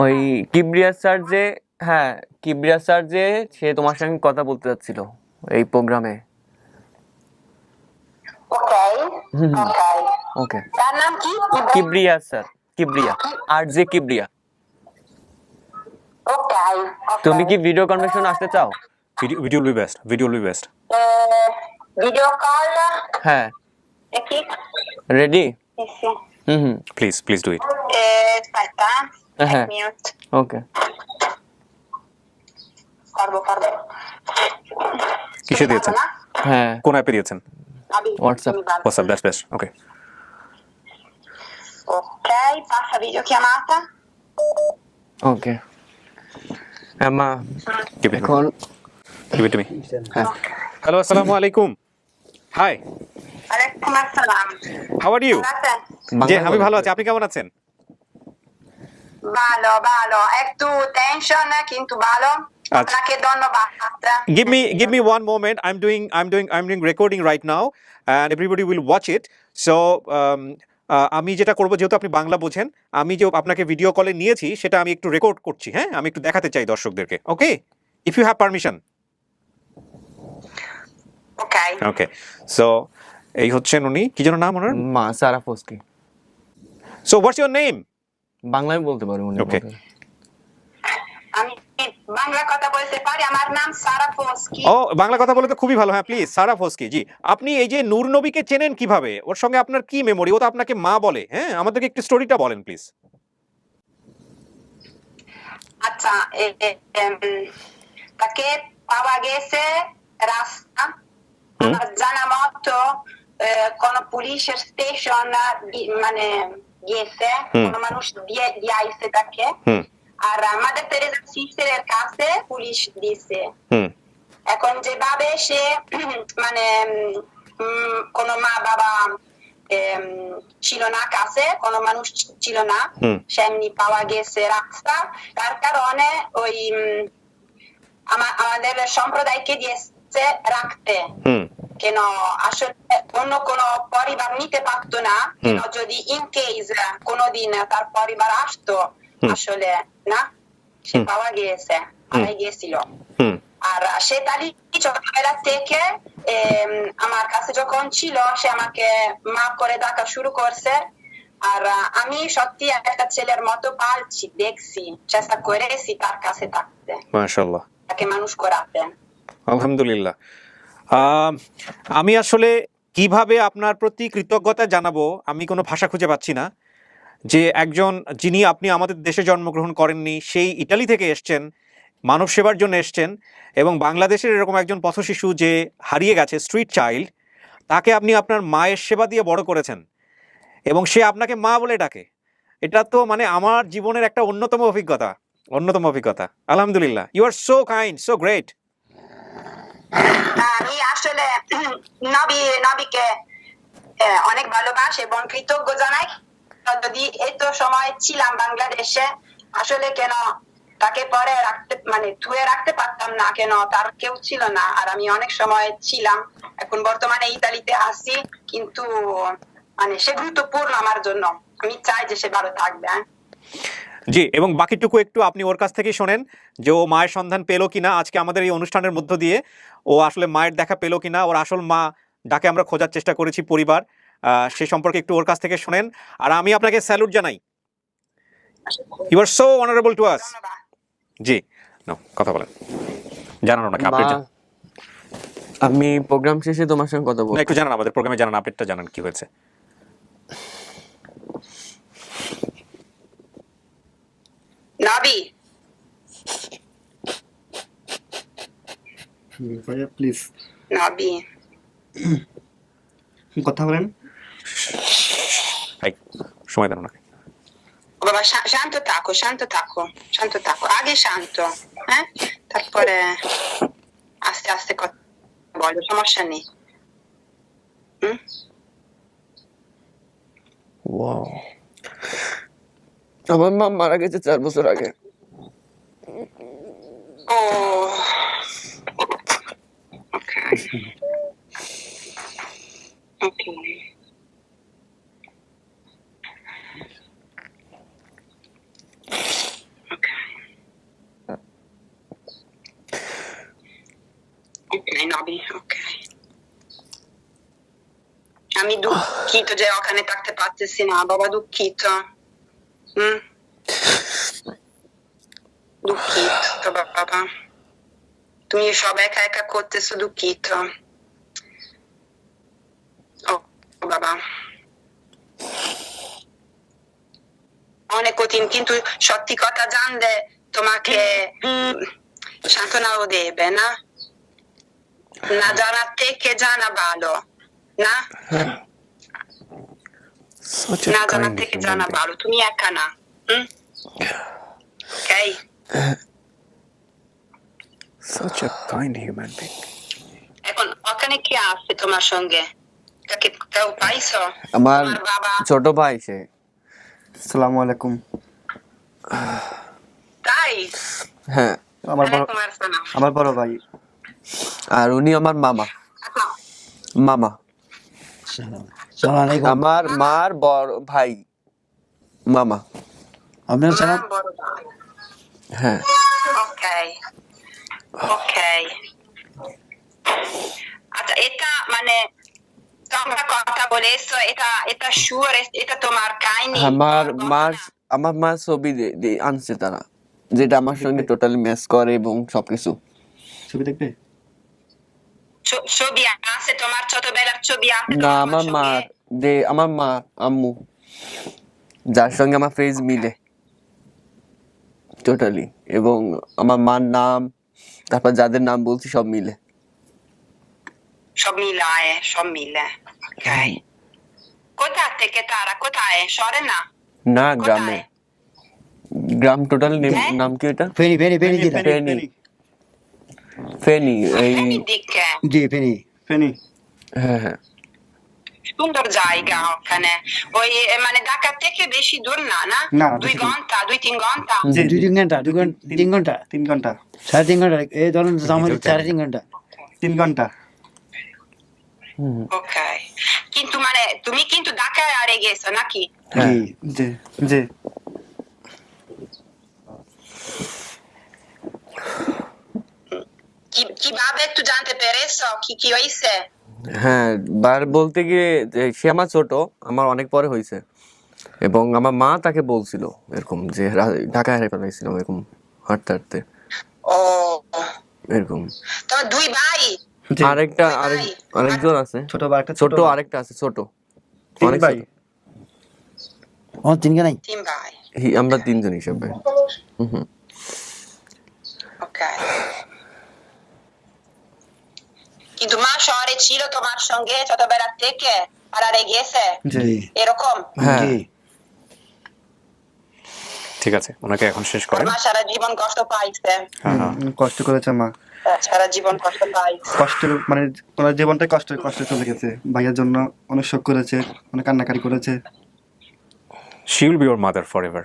ওই কিবরিয়া স্যার যে, হ্যাঁ কিবরিয়া স্যার যে, সে তোমার সঙ্গে কথা বলতে যাচ্ছিল এই প্রোগ্রামে। ওকে, তার নাম কি? কিবরিয়া স্যার, কিবরিয়া, আর যে কিবরিয়া। ওকে, তুমি কি ভিডিও কনভেনশন আসতে চাও? Video will be best, video will be best. Video call হ্যাঁ, কি? Ready? Sì. Please please do it. Aspetta, হ্যাঁ, mute. ওকে। Farbo. কিসে দিয়েছেন? হ্যাঁ, কোন অ্যাপে দিয়েছেন? WhatsApp. WhatsApp, that's best. Okay, Ok, passa videochiamata. Okay. হ্যাঁ মা, give it এখন to me. হ্যাঁ, হ্যালো, আসসালামু আলাইকুম। Hi, Alaikum assalam. How are you? Guardate. জি, আমি ভালো আছি, আপনি কেমন আছেন? Balo. একটু tension কিন্তু ভালো। আচ্ছা। আপনাকে ধন্যবাদ। Give me one moment. I'm doing recording right now, and everybody will watch it. So আমি যেটা করব, যেহেতু আপনি বাংলা বোঝেন, আমি যে আপনাকে ভিডিও কলে নিয়েছি সেটা আমি একটু রেকর্ড করছি। হ্যাঁ, আমি একটু দেখাতে চাই দর্শকদেরকে। Okay, if you have permission. Okay. Okay, so এই হচ্ছেন উনি, কি যেন নাম ওনার? মা সারা ফস্কি। So what's your name? বাংলায় বলতে পারো উনি। Okay. আমি বাংলা কথা বলতে পারি, আমার নাম সারা ফস্কি। ও বাংলা কথা বলে তো খুবই ভালো। হ্যাঁ প্লিজ, সারা ফস্কি জি। আপনি এই যে নূর নবীকে চেনেন কিভাবে? ওর সঙ্গে আপনার কি মেমোরি? ও তো আপনাকে মা বলে। হ্যাঁ, আমাদেরকে একটু স্টোরিটা বলেন প্লিজ। আচ্ছা, তাকে পাওয়া গেছে রাস্তা, আমার জানা মতো কোন পুলিশের স্টেশন মানে গেছে, কোন মানুষ দিয়ে আইছে তাকে, আর আমাদের তেরেজা সিস্টারের কাছে পুলিশ দিছে। এখন যেভাবে সে মানে কোনো মা বাবা ছিল না কাছে, কোনো মানুষ ছিল না, সেমনি পাওয়া গেছে রাস্তা। তার কারণে ওই আমাদের সম্প্রদায়কে দিয়েছে রাখতে, কেন আসলে অন্য কোনো পরিবার নিতে পারতো না, কেন যদি ইন কেস কোনোদিন তার পরিবার আসতো, আসলে না, সে পাওয়া গিয়েছে, আমি গিয়েছিল। আর সে তারই ছোটবেলা থেকে আমার কাছে যখন ছিল, সে আমাকে মা করে ডাকা শুরু করছে। আর আমি সত্যি একটা ছেলের মতো পালছি, দেখছি, চেষ্টা করেছি তার কাছে থাকতে, মাশাআল্লাহ, তাকে মানুষ করাতে। আলহামদুলিল্লাহ। আমি আসলে কিভাবে আপনার প্রতি কৃতজ্ঞতা জানাবো, আমি কোনো ভাষা খুঁজে পাচ্ছি না। যে একজন যিনি আপনি আমাদের দেশে জন্মগ্রহণ করেননি, সেই ইটালি থেকে এসছেন, মানব সেবার জন্য এসছেন, এবং বাংলাদেশের এরকম একজন পথশিশু যে হারিয়ে গেছে, স্ট্রিট চাইল্ড, তাকে আপনি আপনার মায়ের সেবা দিয়ে বড় করেছেন এবং সে আপনাকে মা বলে ডাকে। এটা তো মানে আমার জীবনের একটা অন্যতম অভিজ্ঞতা। আলহামদুলিল্লাহ, you are so kind, so great. আমি আসলে নবীকে অনেক ভালোবাসি এবং কৃতজ্ঞ জানাই। যদি এত সময় ছিলাম বাংলাদেশে, আসলে কেন তাকে পরে রাখতে মানে ধুয়ে রাখতে পারতাম না, কেন তার কেউ ছিল না, আর আমি অনেক সময় ছিলাম। এখন বর্তমানে ইতালিতে আছি, কিন্তু মানে সে গুরুত্বপূর্ণ আমার জন্য, আমি চাই যে সে ভালো থাকবে। জি, এবং বাকিটুকু একটু আপনি ওর কাছ থেকেই শোনেন যে ও মায়ের সন্ধান পেলো কিনা আজকে আমাদের এই অনুষ্ঠানের মধ্য দিয়ে, ও আসলে মায়ের দেখা পেলো কিনা, ওর আসল মা ডাকে আমরা খোঁজার চেষ্টা করেছি পরিবার, সে সম্পর্কে একটু ওর কাছ থেকে শোনেন। আর আমি আপনাকে স্যালুট জানাই, you are so honourable to us. জি, কথা বলেন, জানান ওনাকে আপডেট। আমি প্রোগ্রাম শেষে তোমার সঙ্গে কথা বলবো। একটু জানান, আমাদের প্রোগ্রামে জানান, আপডেটটা জানান কি হয়েছে। নবী, ভাইয়া প্লিজ নবী, কথা বলেন। সময় দেন ওনাকে। বাবা শান্ত থাকো, আগে শান্ত, হ্যাঁ, তারপরে আস্তে আস্তে কথা বলো, সমস্যা নেই। ওয়াও, আমার মা মারা গেছে 4 বছর আগে। ও ওকে, ওকে, ওকে নবী, ওকে। আমি দুঃখিত যে ওখানে থাকতে পারতেছি না বাবা, দুঃখিত, দুঃখিত বাবা, তুমি সব একা একা করতেছো, দুঃখিত। ও বাবা, অনেক কঠিন, কিন্তু সত্যি কথা জানলে তোমাকে সান্ত্বনাও দেবে না, না জানা থেকে জানা ভালো, না না জানা থেকে জানা ভালো, তুমি একা না। Okay. Such a kind human being. এখন ওখানে কি আছে তোমার সঙ্গে? কেউ পাইছো? আমার বাবা, ছোট ভাই সে। আসসালামু আলাইকুম। তাই? হ্যাঁ, আমার বড় ভাই। আর উনি আমার মামা। আমার মার বড় ভাই, মামা। আপনার জানা? হ্যাঁ। ওকে। আচ্ছা, এটা মানে আমরা কথা বলে এসো, এটা sure, এটা তোমার কাহিনী। আমার মা ছবি আনছে তারা, যেটা আমার সঙ্গে টোটালি ম্যাচ করে এবং সবকিছু। ছবি দেখবে? ছবি আছে তোমার, ছোটবেলার ছবি আছে না, তোমার আমার মা, সঙ্গে? আমার মা, আম্মু, যার সঙ্গে আমার ফেস মিলে টোটালি, এবং আমার মার নাম, তারপর যাদের নাম বলছি সব মিলে। সব মিলে। Okay. কোথা থেকে তারা? কোথায়? শহরে না? না, গ্রামে। কোথায়? গ্রাম টোটাল হ্যাঁ? নাম কি ওটা? ফেনি ফেনি ফেনি জেলা ফেনী, এই ফেনীর দিকে। জি ফেনি ফেনি। হ্যাঁ হ্যাঁ, সুন্দর জায়গা ওখানে। ওই মানে ঢাকা থেকে বেশি দূর না, না? না, 2 বেশি দূর। ঘন্টা, 2-3 ঘন্টা। জি, দুই তিন ঘন্টা 3 ঘন্টা 3 ঘন্টা 3.5 ঘন্টা এই ধরুন আমার 3.5 ঘন্টা 3 ঘন্টা। ওকে। কিন্তু মানে তুমি কিন্তু ঢাকায় আরে গেছো নাকি? জি জি জি। কিভাবে একটু জানতে পেরেছো কি হয়েছে? হ্যাঁ, বার বলতে গিয়ে যে সে আমার ছোট, আমার অনেক পরে হয়েছে, এবং আমার মা তাকে বলছিল এরকম যে ঢাকা হারিয়ে ফেলাইছিলাম, এরকম হাঁটতে হাঁটতে ও, এরকম। তো 2 ভাই? জি। আরেকজন আছে, ছোট বা একটা ছোট, আরেকটা আছে ছোট, 3 অনেক ভাই। ছোট। ও 3 নাই 3 ভাই। আমরা 3 জন হিসাবে। ওকে। কিন্তু মা শহরে ছিল তোমার সঙ্গে ছোটবেলা থেকে, আরে গেছে জি এরকম? হ্যাঁ, জি ঠিক আছে, ওনাকে এখন শেষ করেন। মা সারা জীবন কষ্ট পাইছে। কষ্ট করেছে মা। সারা জীবন কষ্ট পাইছে। কষ্টের মানে ওনার জীবনটাই কষ্টে চলে গেছে। ভাইয়ের জন্য অনেক শোক করেছে, অনেক কান্নাকাটি করেছে। She will be your mother forever.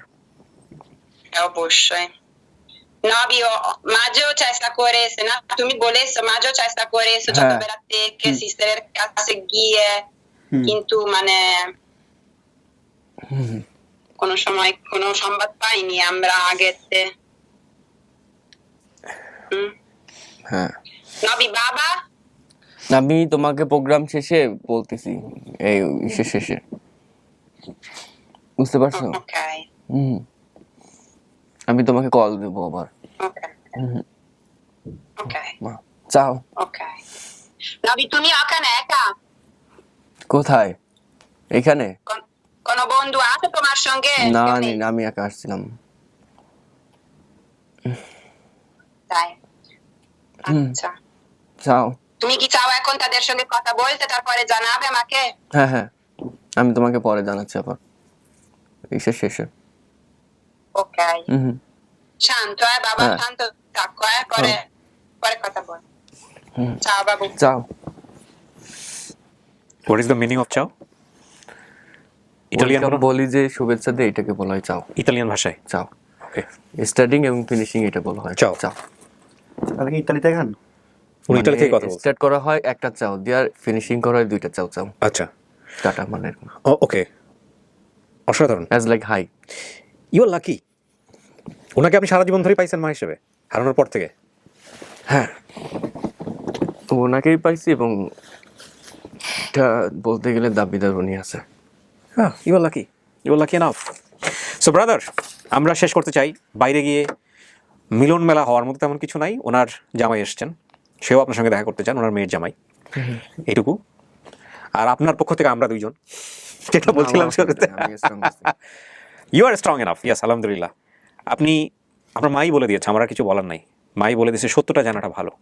অবশ্যই। নবীও মাঝেও চেষ্টা করেছে না, তুমি বলেছো মাঝেও চেষ্টা করেছো ছোটবেলা থেকে সিস্টারের কাছে গিয়ে, কিন্তু মানে কোনো সময় কোনো সংবাদ পাইনি আমরা আগেতে। হ্যাঁ। নবী বাবা, আমি তোমাকে প্রোগ্রাম শেষে বলতেছি, এই ইসের শেষে, বুঝতে পারছো? ওকে আমি তোমাকে কল দেবো আবার। ওকে ওকে চাও? ওকে। নবী তুমি ওখানে একা? কোথায়? এখানে? কোন বন্ধু আছে তোমার সঙ্গে? না, কেউ নেই? আমি একা আসছিলাম। তাই? আচ্ছা। চাও? তুমি কি চাও এখন তাদের সঙ্গে কথা বলতে, তারপরে জানাবে আমাকে? হ্যাঁ হ্যাঁ, আমি তোমাকে পরে জানাচ্ছি আবার ইসের শেষে। ওকে। শান্ত হয় বাবা, হ্যাঁ। শান্ত থাকো, পরে কথা বল। চাও বাবু। চাও? What is the meaning of ciao? Italian বলি যে শুভেচ্ছা দিয়ে এটাকে বলা হয় চাও। ইতালিয়ান ভাষায় চাও, ওকে। স্টার্টিং এবং ফিনিশিং এটা বলা হয় চাও। চাও। তাহলে কি ইতালিতে খান? উনি ইতালি থেকে কথা বলছেন। স্টার্ট করা হয় একটা চাও দিয়ে, আর ফিনিশিং করা হয় 2টা চাও চাও। আচ্ছা, টাটা মানে ওকে, অসাধারণ। As like hi. You are lucky. ওনাকে আপনি সারা জীবন ধরে পাইছেন মা হিসেবে, হারানোর পর থেকে। হ্যাঁ, ওনাকেই পাইছি, এবং এটা বলতে গেলে দাবিদার উনি আছে। হ্যাঁ, you are lucky enough. So brother, আমরা শেষ করতে চাই। বাইরে গিয়ে মিলন মেলা হওয়ার মতো তেমন কিছু নাই। ওনার জামাই এসছেন, সেও আপনার সঙ্গে দেখা করতে চান, ওনার মেয়ের জামাই, এইটুকু। আর আপনার পক্ষ থেকে আমরা 2 জন, যেটা বলছিলাম শুরুতে, you are strong enough. Yes, আলহামদুলিল্লাহ। আপনি, আপনার মাই বলে দিয়েছে, আমার আর কিছু বলার নাই। মাই বলে দিয়েছে সত্যটা জানাটা ভালো।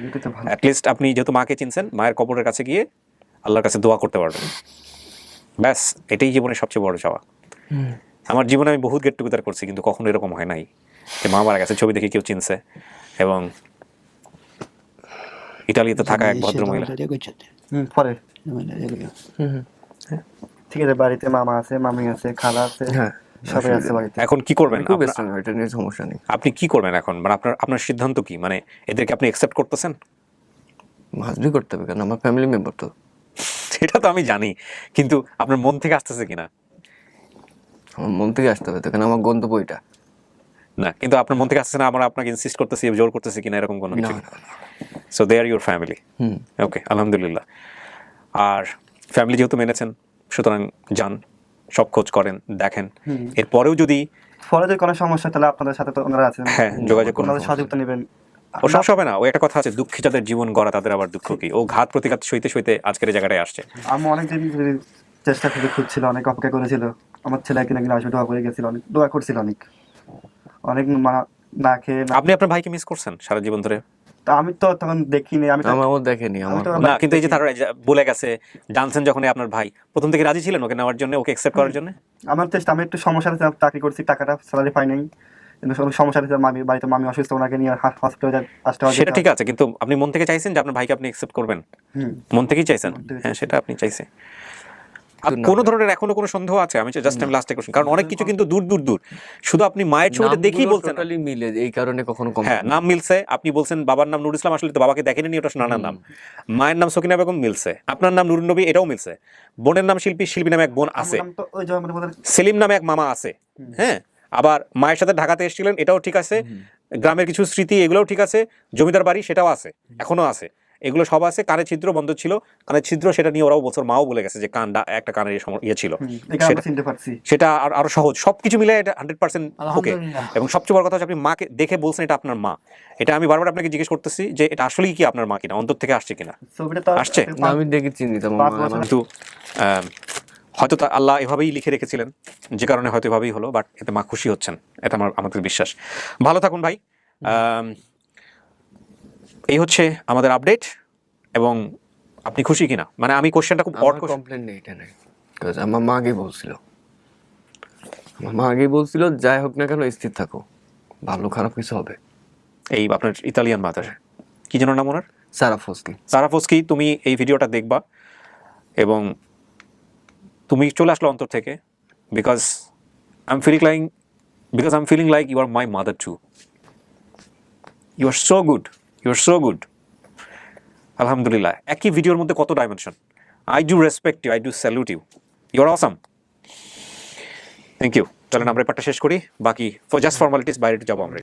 এটা তো ভালো। অ্যাটলিস্ট আপনি যেহেতু মাকে চিনছেন, মায়ের কবরের কাছে গিয়ে আল্লাহর কাছে দোয়া করতে পারবেন। ব্যাস, এটাই জীবনের সবচেয়ে বড় চাওয়া। আমার জীবনে আমি বহুত গেট টুগেদার করছি, কিন্তু কখনো এরকম হয় নাই যে মা মারা গেছে, ছবি দেখে কেউ চিনছে। এবং ইতালিতে থাকা এক ভদ্রমহিলা। পরে ঠিক আছে, বাড়িতে মামা আছে, মামি আছে, খালা আছে, হ্যাঁ, সবাই আছে বাড়িতে। এখন কি করবেন? খুব স্ট্রং, এটা নিয়ে সমস্যা নেই। আপনি কি করবেন এখন? মানে আপনার সিদ্ধান্ত কি? মানে এদেরকে আপনি অ্যাকসেপ্ট করতেছেন? হাজবি করতে হবে, কারণ আমার ফ্যামিলি মেম্বার তো। সেটা তো আমি জানি, কিন্তু আপনার মন থেকে আসতেছে কিনা? আমার মন থেকে আসতে হবে তো, কারণ আমার গন্তব্য এটা না, কিন্তু আপনার মন থেকে আসছে না, আমরা আপনাকে ইনসিস্ট করতেছি, জোর করতেছি কিনা, এরকম কোনো কিছু? So they are your family. Okay, আলহামদুলিল্লাহ। আর ফ্যামিলি যেহেতু মেনেছেন, সুতরাং যান, সব খোঁজ করেন, দেখেন। এরপরেও যদি ফলে যদি কোনো সমস্যা তাহলে আপনাদের সাথে তো ওনারা আছেন, হ্যাঁ যোগাযোগ করুন, ওনাদের সহযোগিতা নেবেন। ও সমস্যা হবে না। ওই একটা কথা আছে, দুঃখী যাদের জীবন গড়া তাদের আবার দুঃখ কি। ও ঘাত প্রতিঘাত সইতে সইতে আজকের এই জায়গাটায় আসছে। আমি অনেকদিন ধরে চেষ্টা করে খুঁজছিল, অনেক অপেক্ষা করেছিল। আমার ছেলে একদিন একদিন আসবে, দোয়া করে গেছিল, অনেক দোয়া করছিল, অনেক অনেক না খেয়ে আপনি আপনার ভাইকে মিস করছেন সারা জীবন ধরে? তা আমি তো তখন দেখিনি, আমি তো আমারও দেখেনি আমার। তো না, কিন্তু এই যে তারা বলে গেছে, জানছেন যখন আপনার ভাই প্রথম থেকে রাজি ছিলেন ওকে নেওয়ার জন্য, ওকে অ্যাকসেপ্ট করার জন্য? আমার চেষ্টা, আমি একটু সমস্যা হচ্ছে, চাকরি করছি, টাকাটা স্যালারি পাই নাই, কিন্তু সমস্যা হচ্ছে মামি বাড়িতে, মামি অসুস্থ, ওনাকে নিয়ে হসপিটালে আসতে হবে। সেটা ঠিক আছে, কিন্তু আপনি মন থেকে চাইছেন যে আপনার ভাইকে আপনি অ্যাকসেপ্ট করবেন? মন থেকেই চাইছেন? হ্যাঁ, সেটা আপনি চাইছে। আর কোনো ধরনের এখনো কোনো সন্দেহ আছে? আমি জাস্ট টাইম লাস্ট কোশ্চেন, কারণ অনেক কিছু কিন্তু দূর দূর দূর, শুধু আপনি মায়ের ছবিটা দেখেই বলছেন টোটালি মিলে, এই কারণে কখনো কম। হ্যাঁ, নাম মিলছে। আপনি বলছেন বাবার নাম নুর ইসলাম, আসলে তো বাবাকে দেখেনি, ওটা নানার নাম। মায়ের নাম সকিনা বেগম মিলছে, আপনার নাম নুরুন নবী, এটাও মিলছে। বোনের নাম শিল্পী, শিল্পী নামে এক বোন আছে, তো ওই যে আমাদের মধ্যে সেলিম নামে এক মামা আছে। হ্যাঁ, আবার মায়ের সাথে ঢাকাতে এসেছিলেন, এটাও ঠিক আছে। গ্রামের কিছু স্মৃতি, এগুলোও ঠিক আছে। জমিদার বাড়ি, সেটাও আছে, এখনো আছে, এগুলো সব আছে। কানের ছিদ্র বন্ধ ছিল, কানের ছিদ্র, সেটা নিয়ে ওরাও বছর মাও বলে গেছে যে কানটা একটা কানের ইয়ে ছিল, আমরা চিনতে পারছি। সেটা আরো সহজ। সবকিছু মিলে এটা 100% ওকে। আলহামদুলিল্লাহ। এবং সবচেয়ে বড় কথা হচ্ছে আপনি মাকে দেখে বলছেন এটা আপনার মা। এটা আমি বারবার আপনাকে জিজ্ঞেস করতেছি যে এটা আসলেই কি আপনার মা কিনা, অন্তর থেকে আসছে কিনা। ছবিটা তো আসছে? না, আমি দেখে চিনি তো কিন্তু হয়তো তা আল্লাহ এভাবেই লিখে রেখেছিলেন, যে কারণে হয়তো এভাবেই হলো। বাট এতে মা খুশি হচ্ছেন, এটা আমাদের বিশ্বাস। ভালো থাকুন ভাই। এই হচ্ছে আমাদের আপডেট। এবং আপনি খুশি কিনা, মানে আমি কোশ্চেনটা খুব অড কোশ্চেন। কমপ্লেন নেই, এটা নেই। আমার মা আগেই বলছিল, যাই হোক না কেন স্থির থাকো, ভালো খারাপ কিছু হবে। এই আপনার ইতালিয়ান মাদার, কি যেন নাম ওনার? সারা ফস্কি। তুমি এই ভিডিওটা দেখবা এবং তুমি চলে আসলো অন্তর থেকে, because I am feeling like you are my mother too. You are so good. আলহামদুলিল্লাহ। একই ভিডিওর মধ্যে কত dimension. I do respect you, I do salute you, you are awesome. Thank you. চলেন আমরা ব্যাপারটা শেষ করি, বাকি জাস্ট ফর্মালিটিস বাইরে যাবো আমরা।